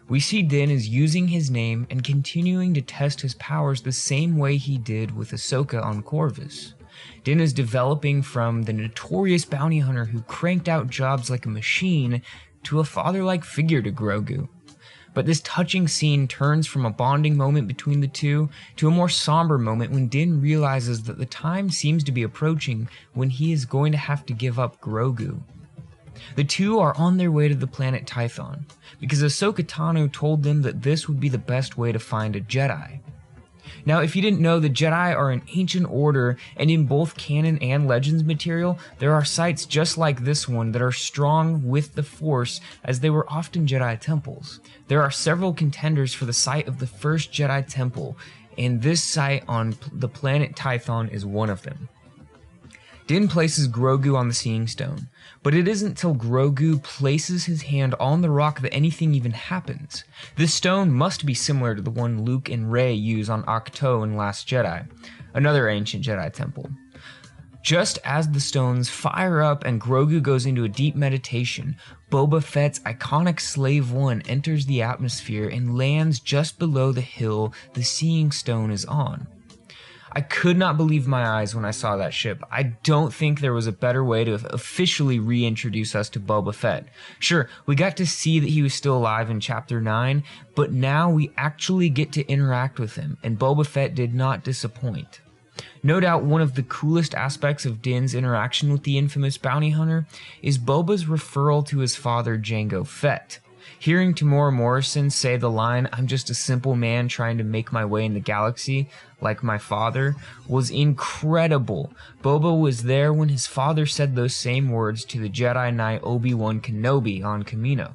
We see Din is using his name and continuing to test his powers the same way he did with Ahsoka on Corvus. Din is developing from the notorious bounty hunter who cranked out jobs like a machine to a father-like figure to Grogu. But this touching scene turns from a bonding moment between the two to a more somber moment when Din realizes that the time seems to be approaching when he is going to have to give up Grogu. The two are on their way to the planet Tython, because Ahsoka Tano told them that this would be the best way to find a Jedi. Now, if you didn't know, the Jedi are an ancient order, and in both canon and Legends material, there are sites just like this one that are strong with the Force, as they were often Jedi temples. There are several contenders for the site of the first Jedi temple, and this site on the planet Tython is one of them. Din places Grogu on the Seeing Stone, but it isn't until Grogu places his hand on the rock that anything even happens. This stone must be similar to the one Luke and Rey use on Ahch-To in Last Jedi, another ancient Jedi temple. Just as the stones fire up and Grogu goes into a deep meditation, Boba Fett's iconic Slave One enters the atmosphere and lands just below the hill the Seeing Stone is on. I could not believe my eyes when I saw that ship. I don't think there was a better way to officially reintroduce us to Boba Fett. Sure, we got to see that he was still alive in Chapter 9, but now we actually get to interact with him, and Boba Fett did not disappoint. No doubt one of the coolest aspects of Din's interaction with the infamous bounty hunter is Boba's referral to his father Jango Fett. Hearing Tamora Morrison say the line, "I'm just a simple man trying to make my way in the galaxy, like my father," was incredible. Boba was there when his father said those same words to the Jedi Knight Obi-Wan Kenobi on Kamino.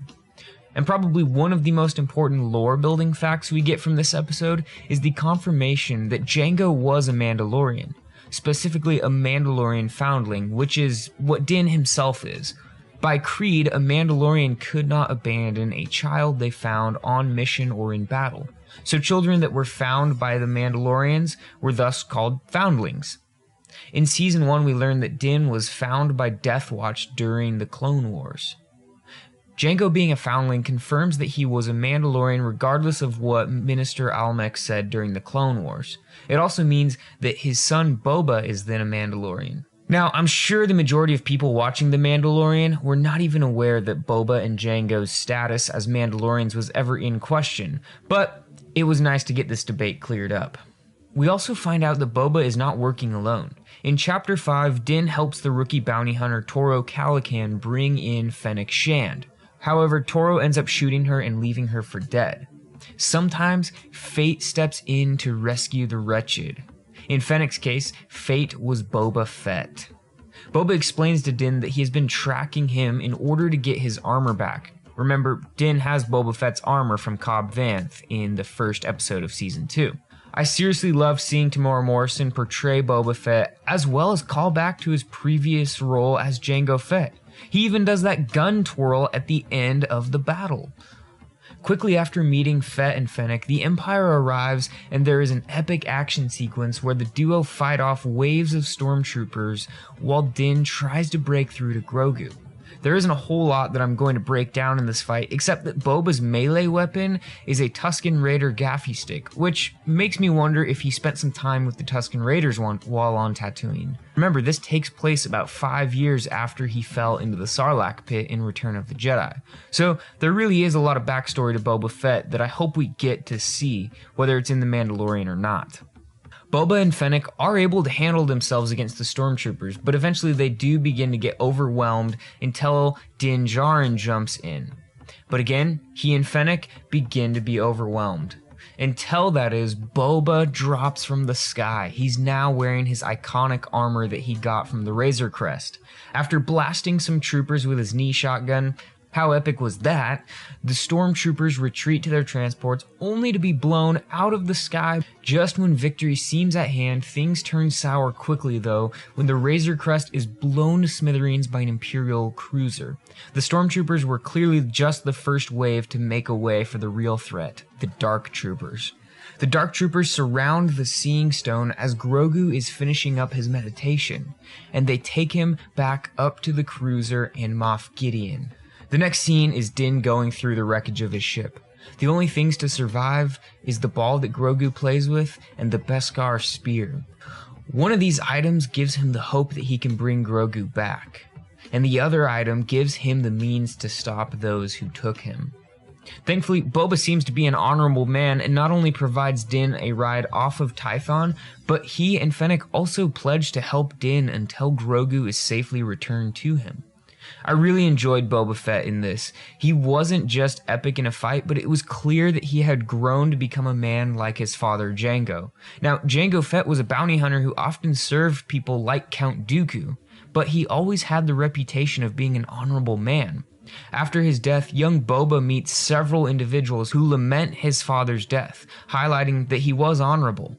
And probably one of the most important lore-building facts we get from this episode is the confirmation that Jango was a Mandalorian, specifically a Mandalorian foundling, which is what Din himself is. By creed, a Mandalorian could not abandon a child they found on mission or in battle. So children that were found by the Mandalorians were thus called foundlings. In Season 1, we learned that Din was found by Death Watch during the Clone Wars. Jango being a foundling confirms that he was a Mandalorian regardless of what Minister Almec said during the Clone Wars. It also means that his son Boba is then a Mandalorian. Now, I'm sure the majority of people watching The Mandalorian were not even aware that Boba and Jango's status as Mandalorians was ever in question, but it was nice to get this debate cleared up. We also find out that Boba is not working alone. In Chapter 5, Din helps the rookie bounty hunter Toro Calican bring in Fennec Shand. However, Toro ends up shooting her and leaving her for dead. Sometimes, fate steps in to rescue the wretched. In Fennec's case, fate was Boba Fett. Boba explains to Din that he has been tracking him in order to get his armor back. Remember, Din has Boba Fett's armor from Cobb Vanth in the first episode of Season 2. I seriously love seeing Tamora Morrison portray Boba Fett, as well as call back to his previous role as Jango Fett. He even does that gun twirl at the end of the battle. Quickly after meeting Fett and Fennec, the Empire arrives and there is an epic action sequence where the duo fight off waves of stormtroopers while Din tries to break through to Grogu. There isn't a whole lot that I'm going to break down in this fight, except that Boba's melee weapon is a Tusken Raider gaffy stick, which makes me wonder if he spent some time with the Tusken Raiders while on Tatooine. Remember, this takes place about 5 years after he fell into the Sarlacc pit in Return of the Jedi. So there really is a lot of backstory to Boba Fett that I hope we get to see, whether it's in The Mandalorian or not. Boba and Fennec are able to handle themselves against the stormtroopers, but eventually they do begin to get overwhelmed until Din Djarin jumps in. But again, he and Fennec begin to be overwhelmed. Until, that is, Boba drops from the sky. He's now wearing his iconic armor that he got from the Razor Crest. After blasting some troopers with his knee shotgun, how epic was that? The stormtroopers retreat to their transports only to be blown out of the sky. Just when victory seems at hand, things turn sour quickly though when the Razor Crest is blown to smithereens by an Imperial cruiser. The stormtroopers were clearly just the first wave to make a way for the real threat, the Dark Troopers. The Dark Troopers surround the Seeing Stone as Grogu is finishing up his meditation, and they take him back up to the cruiser and Moff Gideon. The next scene is Din going through the wreckage of his ship. The only things to survive is the ball that Grogu plays with and the Beskar spear. One of these items gives him the hope that he can bring Grogu back, and the other item gives him the means to stop those who took him. Thankfully, Boba seems to be an honorable man and not only provides Din a ride off of Tython, but he and Fennec also pledge to help Din until Grogu is safely returned to him. I really enjoyed Boba Fett in this. He wasn't just epic in a fight, but it was clear that he had grown to become a man like his father Jango. Now, Jango Fett was a bounty hunter who often served people like Count Dooku, but he always had the reputation of being an honorable man. After his death, young Boba meets several individuals who lament his father's death, highlighting that he was honorable.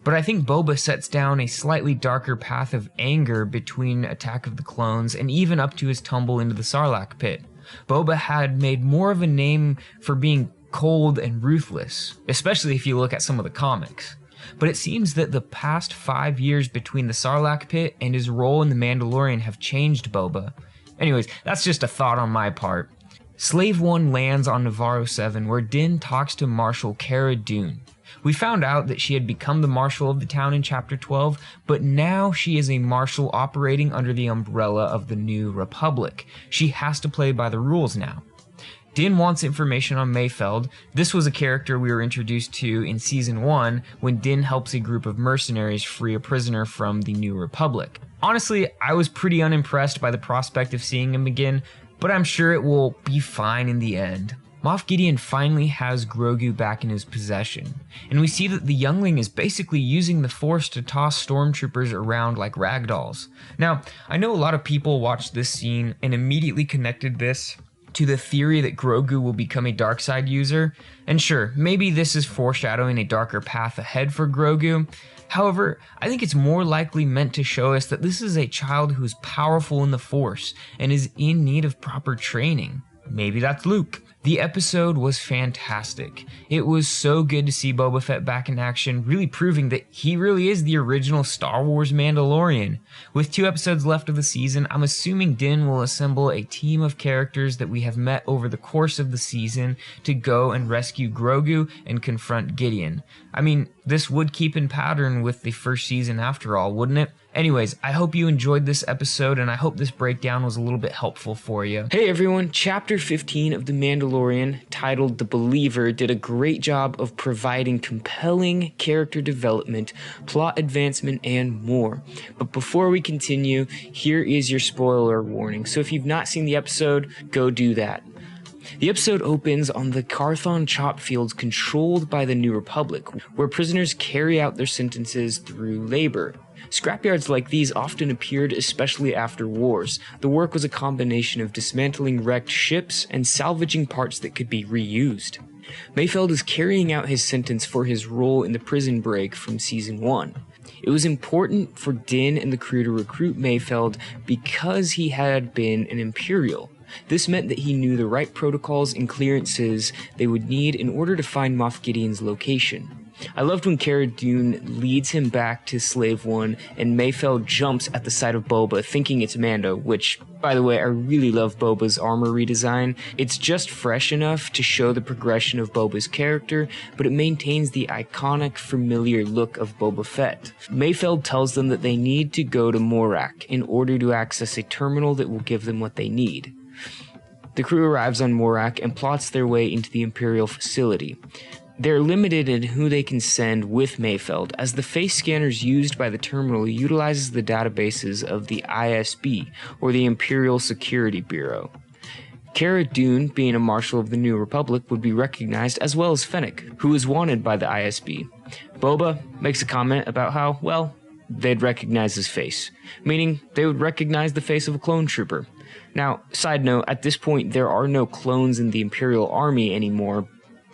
But I think Boba sets down a slightly darker path of anger between Attack of the Clones and even up to his tumble into the Sarlacc pit. Boba had made more of a name for being cold and ruthless, especially if you look at some of the comics. But it seems that the past 5 years between the Sarlacc pit and his role in The Mandalorian have changed Boba. Anyways, that's just a thought on my part. Slave 1 lands on Navarro 7 where Din talks to Marshal Cara Dune. We found out that she had become the marshal of the town in Chapter 12, but now she is a marshal operating under the umbrella of the New Republic. She has to play by the rules now. Din wants information on Mayfeld. This was a character we were introduced to in Season 1 when Din helps a group of mercenaries free a prisoner from the New Republic. Honestly, I was pretty unimpressed by the prospect of seeing him again, but I'm sure it will be fine in the end. Moff Gideon finally has Grogu back in his possession, and we see that the youngling is basically using the Force to toss stormtroopers around like ragdolls. Now, I know a lot of people watched this scene and immediately connected this to the theory that Grogu will become a dark side user, and sure, maybe this is foreshadowing a darker path ahead for Grogu. However, I think it's more likely meant to show us that this is a child who is powerful in the Force and is in need of proper training. Maybe that's Luke. The episode was fantastic. It was so good to see Boba Fett back in action, really proving that he really is the original Star Wars Mandalorian. With 2 episodes left of the season, I'm assuming Din will assemble a team of characters that we have met over the course of the season to go and rescue Grogu and confront Gideon. I mean, this would keep in pattern with the first season after all, wouldn't it? Anyways, I hope you enjoyed this episode, and I hope this breakdown was a little bit helpful for you. Hey everyone, Chapter 15 of The Mandalorian, titled The Believer, did a great job of providing compelling character development, plot advancement, and more. But before we continue, here is your spoiler warning. So if you've not seen the episode, go do that. The episode opens on the Carthon chop fields controlled by the New Republic, where prisoners carry out their sentences through labor. Scrapyards like these often appeared, especially after wars. The work was a combination of dismantling wrecked ships and salvaging parts that could be reused. Mayfeld is carrying out his sentence for his role in the prison break from Season 1. It was important for Din and the crew to recruit Mayfeld because he had been an Imperial. This meant that he knew the right protocols and clearances they would need in order to find Moff Gideon's location. I loved when Cara Dune leads him back to Slave One and Mayfeld jumps at the sight of Boba thinking it's Mando, which, by the way, I really love Boba's armor redesign. It's just fresh enough to show the progression of Boba's character, but it maintains the iconic, familiar look of Boba Fett. Mayfeld tells them that they need to go to Morak in order to access a terminal that will give them what they need. The crew arrives on Morak and plots their way into the Imperial facility. They're limited in who they can send with Mayfeld, as the face scanners used by the terminal utilizes the databases of the ISB, or the Imperial Security Bureau. Cara Dune, being a Marshal of the New Republic, would be recognized, as well as Fennec, who is wanted by the ISB. Boba makes a comment about how, well, they'd recognize his face, meaning they would recognize the face of a clone trooper. Now, side note, at this point there are no clones in the Imperial Army anymore.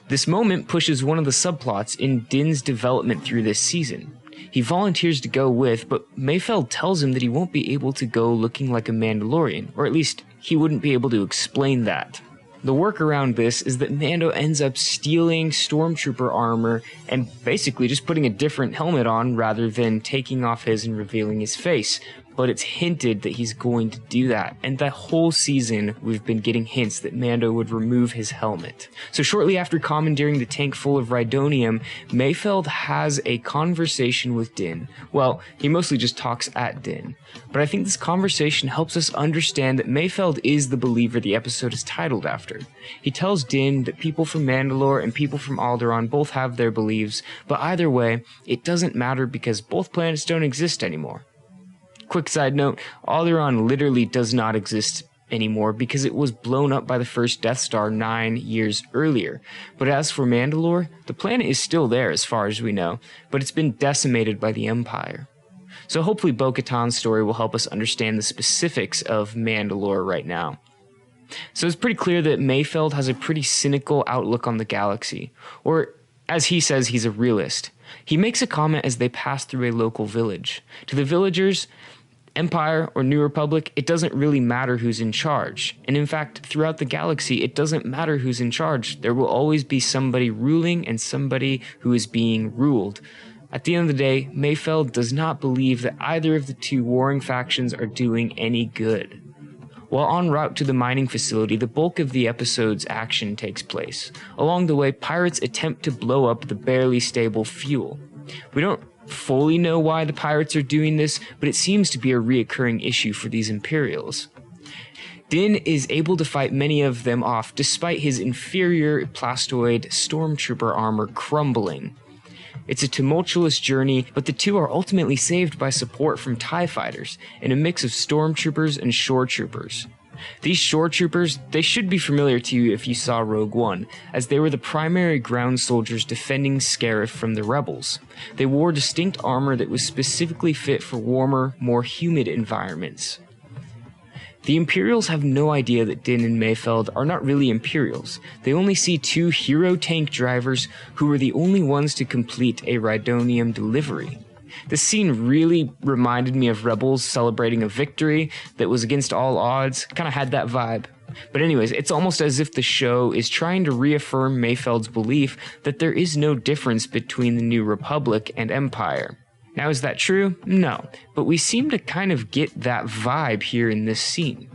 This moment pushes one of the subplots in Din's development through this season. He volunteers to go with, but Mayfeld tells him that he won't be able to go looking like a Mandalorian, or at least he wouldn't be able to explain that. The work around this is that Mando ends up stealing stormtrooper armor and basically just putting a different helmet on rather than taking off his and revealing his face. But it's hinted that he's going to do that, and that whole season we've been getting hints that Mando would remove his helmet. So shortly after commandeering the tank full of Rhydonium, Mayfeld has a conversation with Din. Well, he mostly just talks at Din, but I think this conversation helps us understand that Mayfeld is the believer the episode is titled after. He tells Din that people from Mandalore and people from Alderaan both have their beliefs, but either way, it doesn't matter because both planets don't exist anymore. Quick side note, Alderaan literally does not exist anymore because it was blown up by the first Death Star 9 years earlier. But as for Mandalore, the planet is still there as far as we know, but it's been decimated by the Empire. So hopefully Bo-Katan's story will help us understand the specifics of Mandalore right now. So it's pretty clear that Mayfeld has a pretty cynical outlook on the galaxy, or as he says, he's a realist. He makes a comment as they pass through a local village. To the villagers, Empire or New Republic, it doesn't really matter who's in charge. And in fact, throughout the galaxy, it doesn't matter who's in charge. There will always be somebody ruling and somebody who is being ruled. At the end of the day, Mayfeld does not believe that either of the two warring factions are doing any good. While en route to the mining facility, the bulk of the episode's action takes place. Along the way, pirates attempt to blow up the barely stable fuel. We don't fully know why the pirates are doing this, but it seems to be a reoccurring issue for these Imperials. Din is able to fight many of them off despite his inferior plastoid stormtrooper armor crumbling. It's a tumultuous journey, but the two are ultimately saved by support from TIE fighters and a mix of stormtroopers and shore troopers. These shore troopers, they should be familiar to you if you saw Rogue One, as they were the primary ground soldiers defending Scarif from the rebels. They wore distinct armor that was specifically fit for warmer, more humid environments. The Imperials have no idea that Din and Mayfeld are not really Imperials. They only see two hero tank drivers who were the only ones to complete a Rhydonium delivery. This scene really reminded me of Rebels celebrating a victory that was against all odds, kind of had that vibe. But anyways, it's almost as if the show is trying to reaffirm Mayfeld's belief that there is no difference between the New Republic and Empire. Now, is that true? No, but we seem to kind of get that vibe here in this scene.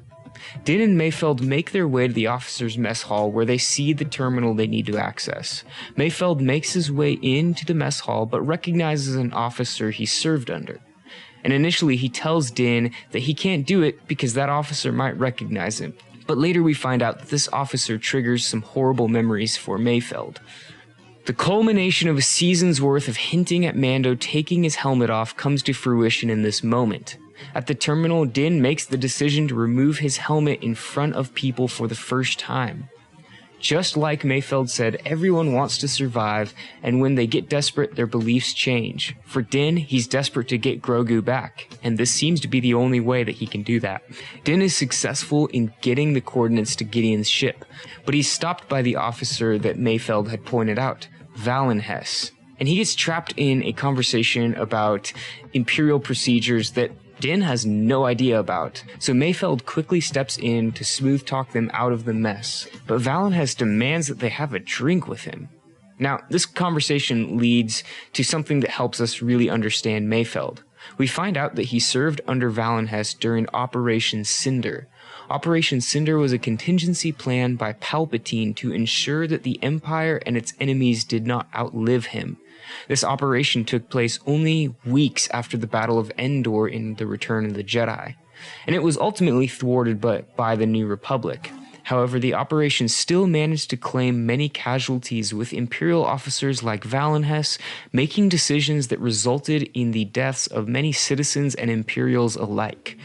Din and Mayfeld make their way to the officers' mess hall where they see the terminal they need to access. Mayfeld makes his way into the mess hall but recognizes an officer he served under. And initially he tells Din that he can't do it because that officer might recognize him. But later we find out that this officer triggers some horrible memories for Mayfeld. The culmination of a season's worth of hinting at Mando taking his helmet off comes to fruition in this moment. At the terminal, Din makes the decision to remove his helmet in front of people for the first time. Just like Mayfeld said, everyone wants to survive, and when they get desperate, their beliefs change. For Din, he's desperate to get Grogu back, and this seems to be the only way that he can do that. Din is successful in getting the coordinates to Gideon's ship, but he's stopped by the officer that Mayfeld had pointed out, Valen Hess. And he gets trapped in a conversation about Imperial procedures that Din has no idea about, so Mayfeld quickly steps in to smooth talk them out of the mess, but Valen Hess demands that they have a drink with him. Now, this conversation leads to something that helps us really understand Mayfeld. We find out that he served under Valen Hess during Operation Cinder. Operation Cinder was a contingency plan by Palpatine to ensure that the Empire and its enemies did not outlive him. This operation took place only weeks after the Battle of Endor in The Return of the Jedi, and it was ultimately thwarted by the New Republic. However, the operation still managed to claim many casualties, with Imperial officers like Valen Hess making decisions that resulted in the deaths of many citizens and Imperials alike.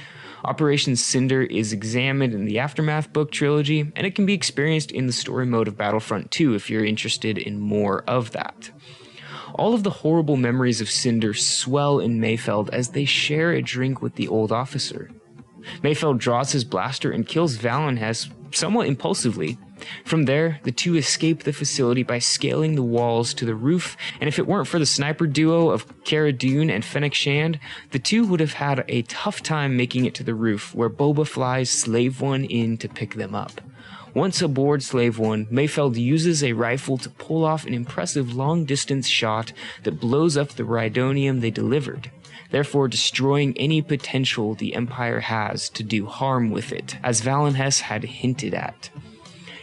Operation Cinder is examined in the Aftermath book trilogy, and it can be experienced in the story mode of Battlefront 2 if you're interested in more of that. All of the horrible memories of Cinder swell in Mayfeld as they share a drink with the old officer. Mayfeld draws his blaster and kills Valen Hess somewhat impulsively. From there, the two escape the facility by scaling the walls to the roof, and if it weren't for the sniper duo of Cara Dune and Fennec Shand, the two would have had a tough time making it to the roof, where Boba flies Slave One in to pick them up. Once aboard Slave One, Mayfeld uses a rifle to pull off an impressive long-distance shot that blows up the Rhydonium they delivered, therefore destroying any potential the Empire has to do harm with it, as Valen Hess had hinted at.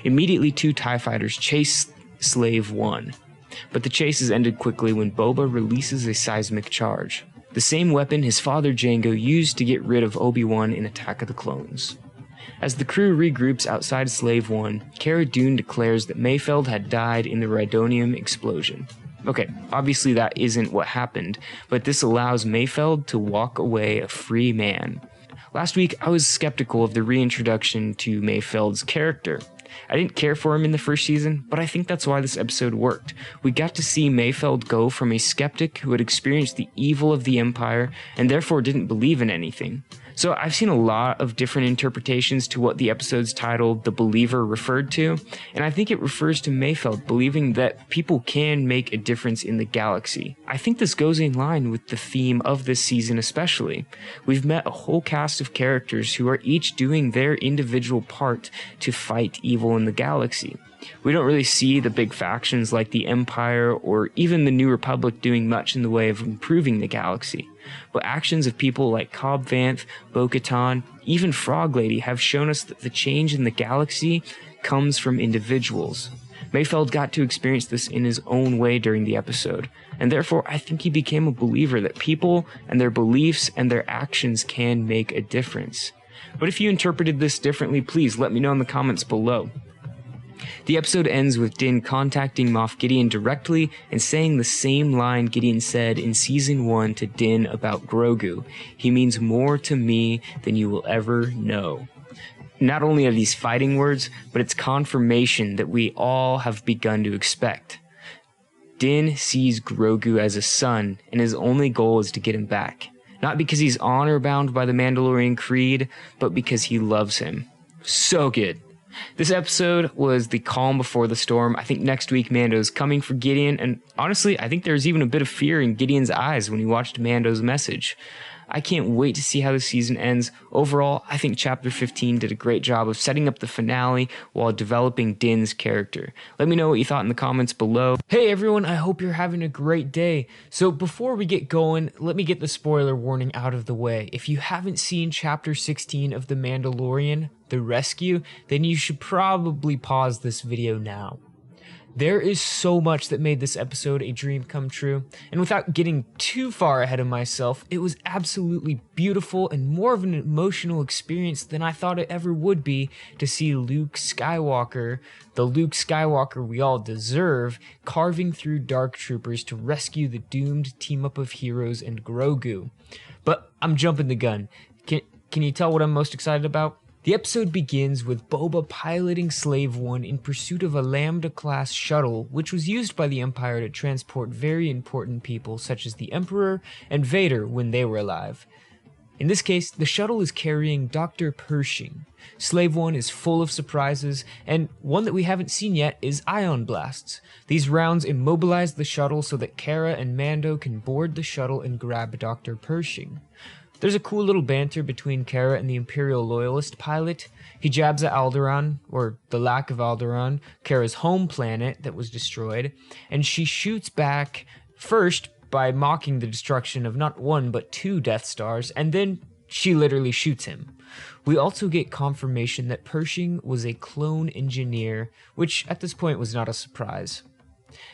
Immediately, two TIE fighters chase Slave One, but the chase is ended quickly when Boba releases a seismic charge, the same weapon his father Jango used to get rid of Obi-Wan in Attack of the Clones. As the crew regroups outside Slave One, Cara Dune declares that Mayfeld had died in the Rhydonium explosion. Okay, obviously that isn't what happened, but this allows Mayfeld to walk away a free man. Last week, I was skeptical of the reintroduction to Mayfeld's character. I didn't care for him in the first season, but I think that's why this episode worked. We got to see Mayfeld go from a skeptic who had experienced the evil of the Empire and therefore didn't believe in anything. So I've seen a lot of different interpretations to what the episode's title, The Believer, referred to, and I think it refers to Mayfeld believing that people can make a difference in the galaxy. I think this goes in line with the theme of this season especially. We've met a whole cast of characters who are each doing their individual part to fight evil in the galaxy. We don't really see the big factions like the Empire or even the New Republic doing much in the way of improving the galaxy. But actions of people like Cobb Vanth, Bo-Katan, even Frog Lady have shown us that the change in the galaxy comes from individuals. Mayfeld got to experience this in his own way during the episode, and therefore I think he became a believer that people and their beliefs and their actions can make a difference. But if you interpreted this differently, please let me know in the comments below. The episode ends with Din contacting Moff Gideon directly and saying the same line Gideon said in Season 1 to Din about Grogu. He means more to me than you will ever know. Not only are these fighting words, but it's confirmation that we all have begun to expect. Din sees Grogu as a son, and his only goal is to get him back. Not because he's honor-bound by the Mandalorian creed, but because he loves him. So good. This episode was the calm before the storm. I think next week Mando's coming for Gideon, and honestly, I think there's even a bit of fear in Gideon's eyes when he watched Mando's message. I can't wait to see how the season ends. Overall, I think Chapter 15 did a great job of setting up the finale while developing Din's character. Let me know what you thought in the comments below. Hey everyone, I hope you're having a great day. So before we get going, let me get the spoiler warning out of the way. If you haven't seen Chapter 16 of The Mandalorian, The Rescue, then you should probably pause this video now. There is so much that made this episode a dream come true, and without getting too far ahead of myself, it was absolutely beautiful and more of an emotional experience than I thought it ever would be to see Luke Skywalker, the Luke Skywalker we all deserve, carving through dark troopers to rescue the doomed team-up of heroes and Grogu. But I'm jumping the gun. Can you tell what I'm most excited about? The episode begins with Boba piloting Slave One in pursuit of a Lambda-class shuttle, which was used by the Empire to transport very important people such as the Emperor and Vader when they were alive. In this case, the shuttle is carrying Dr. Pershing. Slave One is full of surprises, and one that we haven't seen yet is ion blasts. These rounds immobilize the shuttle so that Cara and Mando can board the shuttle and grab Dr. Pershing. There's a cool little banter between Cara and the Imperial Loyalist pilot. He jabs at Alderaan, or the lack of Alderaan, Cara's home planet that was destroyed, and she shoots back first by mocking the destruction of not one but 2 Death Stars, and then she literally shoots him. We also get confirmation that Pershing was a clone engineer, which at this point was not a surprise.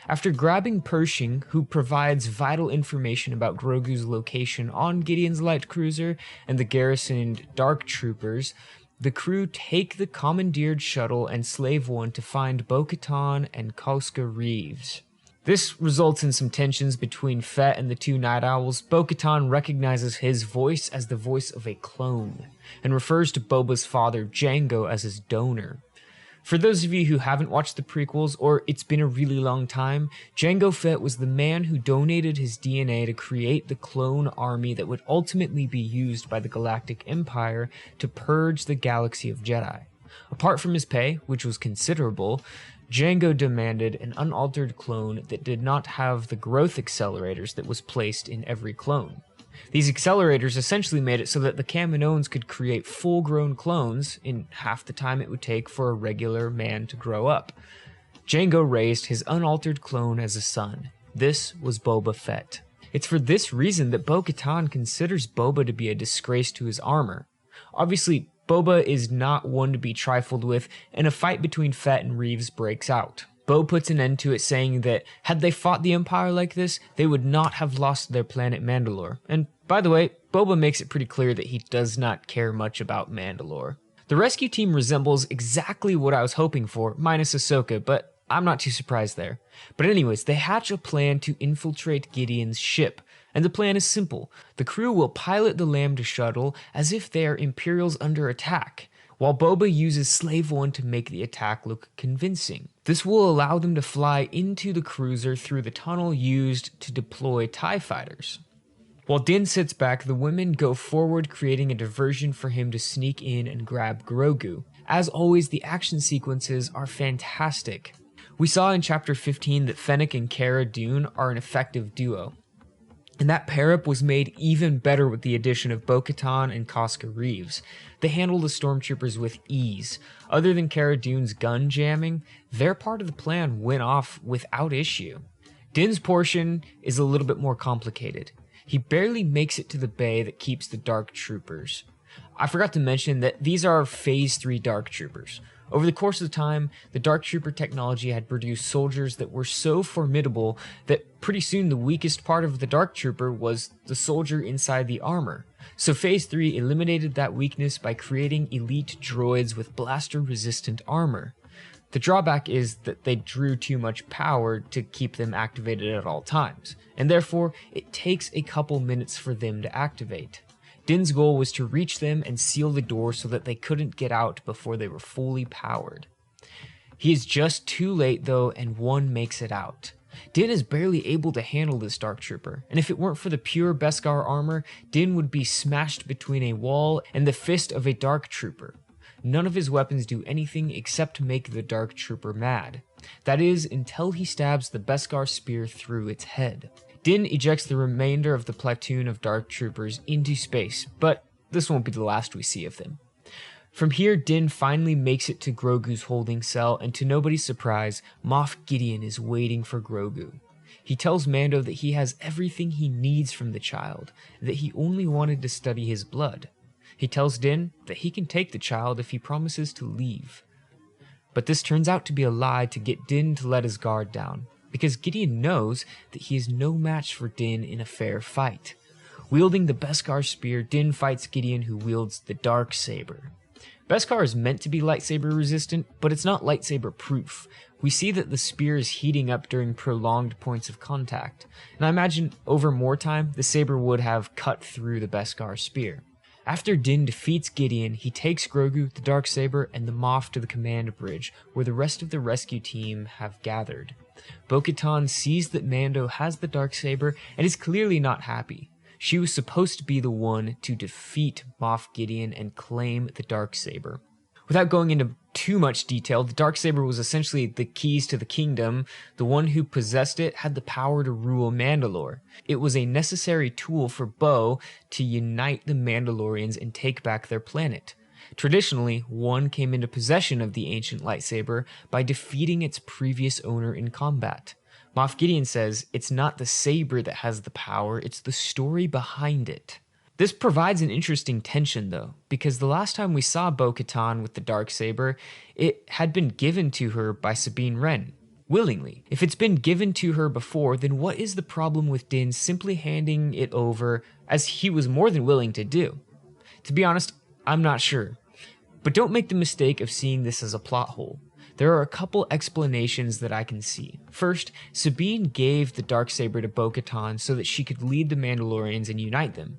After grabbing Pershing, who provides vital information about Grogu's location on Gideon's light cruiser and the garrisoned dark troopers, the crew take the commandeered shuttle and Slave One to find Bo-Katan and Koska Reeves. This results in some tensions between Fett and the 2 Night Owls. Bo-Katan recognizes his voice as the voice of a clone, and refers to Boba's father, Jango, as his donor. For those of you who haven't watched the prequels, or it's been a really long time, Jango Fett was the man who donated his DNA to create the clone army that would ultimately be used by the Galactic Empire to purge the galaxy of Jedi. Apart from his pay, which was considerable, Jango demanded an unaltered clone that did not have the growth accelerators that was placed in every clone. These accelerators essentially made it so that the Kaminoans could create full-grown clones in half the time it would take for a regular man to grow up. Jango raised his unaltered clone as a son. This was Boba Fett. It's for this reason that Bo-Katan considers Boba to be a disgrace to his armor. Obviously, Boba is not one to be trifled with, and a fight between Fett and Reeves breaks out. Bo puts an end to it, saying that had they fought the Empire like this, they would not have lost their planet Mandalore. And by the way, Boba makes it pretty clear that he does not care much about Mandalore. The rescue team resembles exactly what I was hoping for, minus Ahsoka, but I'm not too surprised there. But anyways, they hatch a plan to infiltrate Gideon's ship, and the plan is simple. The crew will pilot the Lambda shuttle as if they are Imperials under attack, while Boba uses Slave One to make the attack look convincing. This will allow them to fly into the cruiser through the tunnel used to deploy TIE fighters. While Din sits back, the women go forward, creating a diversion for him to sneak in and grab Grogu. As always, the action sequences are fantastic. We saw in Chapter 15 that Fennec and Cara Dune are an effective duo, and that pair-up was made even better with the addition of Bo-Katan and Koska Reeves. They handle the stormtroopers with ease. Other than Cara Dune's gun jamming, their part of the plan went off without issue. Din's portion is a little bit more complicated. He barely makes it to the bay that keeps the dark troopers. I forgot to mention that these are Phase 3 dark troopers. Over the course of time, the Dark Trooper technology had produced soldiers that were so formidable that pretty soon the weakest part of the Dark Trooper was the soldier inside the armor. So Phase 3 eliminated that weakness by creating elite droids with blaster-resistant armor. The drawback is that they drew too much power to keep them activated at all times, and therefore it takes a couple minutes for them to activate. Din's goal was to reach them and seal the door so that they couldn't get out before they were fully powered. He is just too late though, and one makes it out. Din is barely able to handle this Dark Trooper, and if it weren't for the pure Beskar armor, Din would be smashed between a wall and the fist of a Dark Trooper. None of his weapons do anything except make the Dark Trooper mad. That is, until he stabs the Beskar spear through its head. Din ejects the remainder of the platoon of Dark Troopers into space, but this won't be the last we see of them. From here, Din finally makes it to Grogu's holding cell, and to nobody's surprise, Moff Gideon is waiting for Grogu. He tells Mando that he has everything he needs from the child, that he only wanted to study his blood. He tells Din that he can take the child if he promises to leave. But this turns out to be a lie to get Din to let his guard down, because Gideon knows that he is no match for Din in a fair fight. Wielding the Beskar spear, Din fights Gideon, who wields the Dark Saber. Beskar is meant to be lightsaber resistant, but it's not lightsaber proof. We see that the spear is heating up during prolonged points of contact, and I imagine over more time, the saber would have cut through the Beskar spear. After Din defeats Gideon, he takes Grogu, the Darksaber, and the Moff to the command bridge, where the rest of the rescue team have gathered. Bo-Katan sees that Mando has the Darksaber and is clearly not happy. She was supposed to be the one to defeat Moff Gideon and claim the Darksaber. Without going into too much detail, the Darksaber was essentially the keys to the kingdom. The one who possessed it had the power to rule Mandalore. It was a necessary tool for Bo to unite the Mandalorians and take back their planet. Traditionally, one came into possession of the ancient lightsaber by defeating its previous owner in combat. Moff Gideon says it's not the saber that has the power, it's the story behind it. This provides an interesting tension though, because the last time we saw Bo-Katan with the Darksaber, it had been given to her by Sabine Wren, willingly. If it's been given to her before, then what is the problem with Din simply handing it over, as he was more than willing to do? To be honest, I'm not sure. But don't make the mistake of seeing this as a plot hole. There are a couple explanations that I can see. First, Sabine gave the Darksaber to Bo-Katan so that she could lead the Mandalorians and unite them.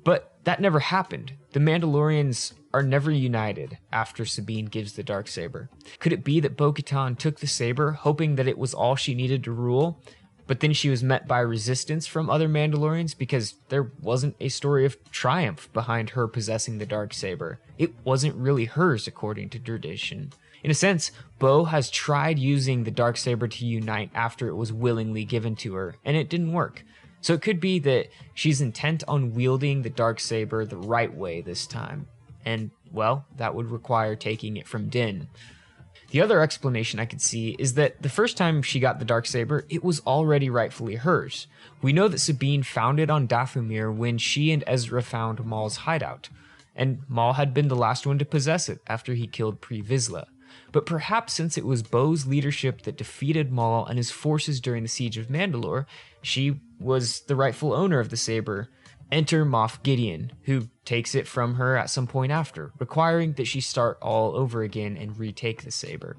But that never happened. The Mandalorians are never united after Sabine gives the Darksaber. Could it be that Bo-Katan took the saber hoping that it was all she needed to rule, but then she was met by resistance from other Mandalorians because there wasn't a story of triumph behind her possessing the Darksaber? It wasn't really hers according to tradition. In a sense, Bo has tried using the Darksaber to unite after it was willingly given to her, and it didn't work. So it could be that she's intent on wielding the Darksaber the right way this time. And, well, that would require taking it from Din. The other explanation I could see is that the first time she got the Darksaber, it was already rightfully hers. We know that Sabine found it on Dathomir when she and Ezra found Maul's hideout, and Maul had been the last one to possess it after he killed Pre Vizsla. But perhaps since it was Bo's leadership that defeated Maul and his forces during the Siege of Mandalore, she was the rightful owner of the saber. Enter Moff Gideon, who takes it from her at some point after, requiring that she start all over again and retake the saber.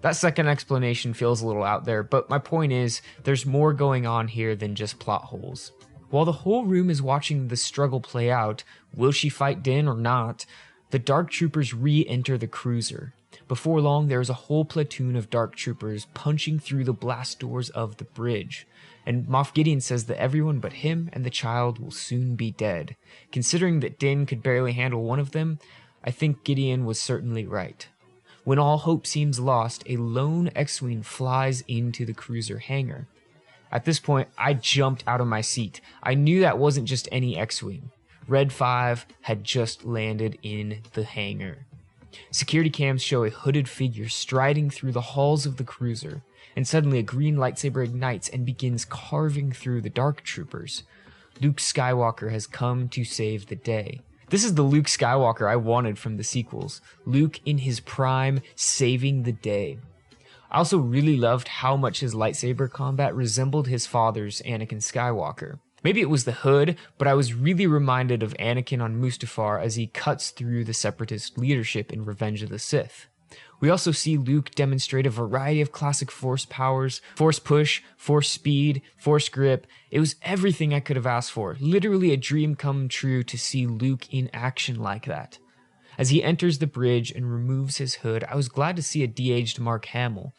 That second explanation feels a little out there, but my point is, there's more going on here than just plot holes. While the whole room is watching the struggle play out, will she fight Din or not, the Dark Troopers re-enter the cruiser. Before long, there is a whole platoon of Dark Troopers punching through the blast doors of the bridge, and Moff Gideon says that everyone but him and the child will soon be dead. Considering that Din could barely handle one of them, I think Gideon was certainly right. When all hope seems lost, a lone X-Wing flies into the cruiser hangar. At this point, I jumped out of my seat. I knew that wasn't just any X-Wing. Red 5 had just landed in the hangar. Security cams show a hooded figure striding through the halls of the cruiser, and suddenly a green lightsaber ignites and begins carving through the Dark Troopers. Luke Skywalker has come to save the day. This is the Luke Skywalker I wanted from the sequels. Luke in his prime, saving the day. I also really loved how much his lightsaber combat resembled his father's, Anakin Skywalker. Maybe it was the hood, but I was really reminded of Anakin on Mustafar as he cuts through the Separatist leadership in Revenge of the Sith. We also see Luke demonstrate a variety of classic Force powers: Force push, Force speed, Force grip. It was everything I could have asked for. Literally a dream come true to see Luke in action like that. As he enters the bridge and removes his hood, I was glad to see a de-aged Mark Hamill.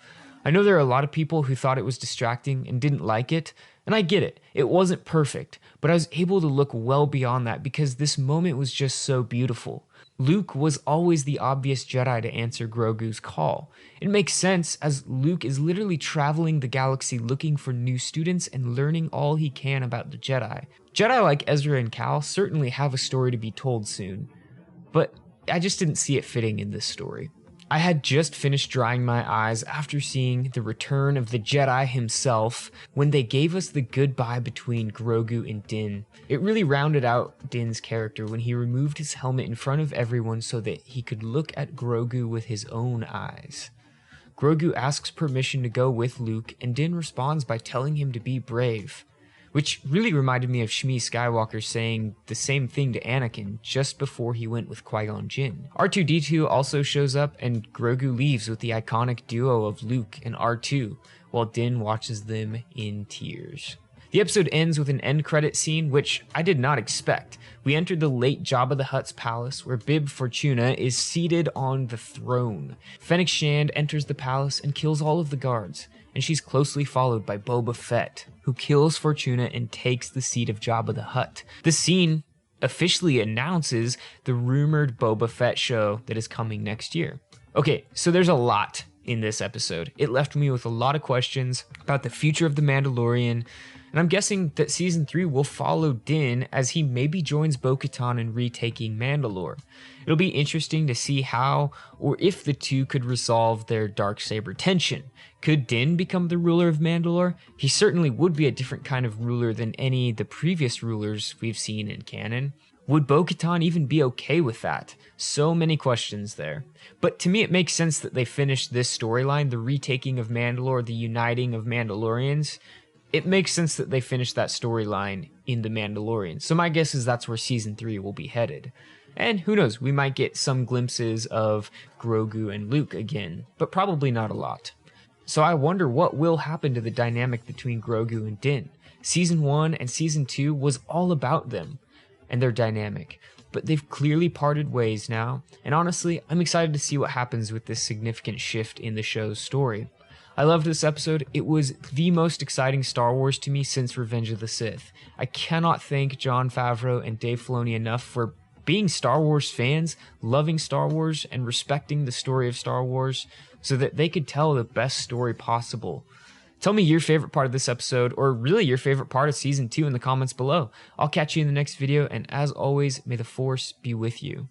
I know there are a lot of people who thought it was distracting and didn't like it, and I get it. It wasn't perfect, but I was able to look well beyond that because this moment was just so beautiful. Luke was always the obvious Jedi to answer Grogu's call. It makes sense as Luke is literally traveling the galaxy looking for new students and learning all he can about the Jedi. Jedi like Ezra and Cal certainly have a story to be told soon, but I just didn't see it fitting in this story. I had just finished drying my eyes after seeing the return of the Jedi himself when they gave us the goodbye between Grogu and Din. It really rounded out Din's character when he removed his helmet in front of everyone so that he could look at Grogu with his own eyes. Grogu asks permission to go with Luke, and Din responds by telling him to be brave, which really reminded me of Shmi Skywalker saying the same thing to Anakin just before he went with Qui-Gon Jinn. R2-D2 also shows up, and Grogu leaves with the iconic duo of Luke and R2, while Din watches them in tears. The episode ends with an end credit scene, which I did not expect. We entered the late Jabba the Hutt's palace, where Bib Fortuna is seated on the throne. Fennec Shand enters the palace and kills all of the guards, and she's closely followed by Boba Fett, who kills Fortuna and takes the seat of Jabba the Hutt. The scene officially announces the rumored Boba Fett show that is coming next year. Okay, so there's a lot in this episode. It left me with a lot of questions about the future of The Mandalorian, and I'm guessing that Season 3 will follow Din as he maybe joins Bo-Katan in retaking Mandalore. It'll be interesting to see how or if the two could resolve their Darksaber tension. Could Din become the ruler of Mandalore? He certainly would be a different kind of ruler than any of the previous rulers we've seen in canon. Would Bo-Katan even be okay with that? So many questions there. But to me it makes sense that they finished this storyline, the retaking of Mandalore, the uniting of Mandalorians. It makes sense that they finished that storyline in The Mandalorian. So my guess is that's where Season 3 will be headed. And who knows, we might get some glimpses of Grogu and Luke again, but probably not a lot. So I wonder what will happen to the dynamic between Grogu and Din. Season 1 and Season 2 was all about them and their dynamic, but they've clearly parted ways now, and honestly, I'm excited to see what happens with this significant shift in the show's story. I loved this episode. It was the most exciting Star Wars to me since Revenge of the Sith. I cannot thank Jon Favreau and Dave Filoni enough for being Star Wars fans, loving Star Wars, and respecting the story of Star Wars so that they could tell the best story possible. Tell me your favorite part of this episode, or really your favorite part of Season 2 in the comments below. I'll catch you in the next video, and as always, may the Force be with you.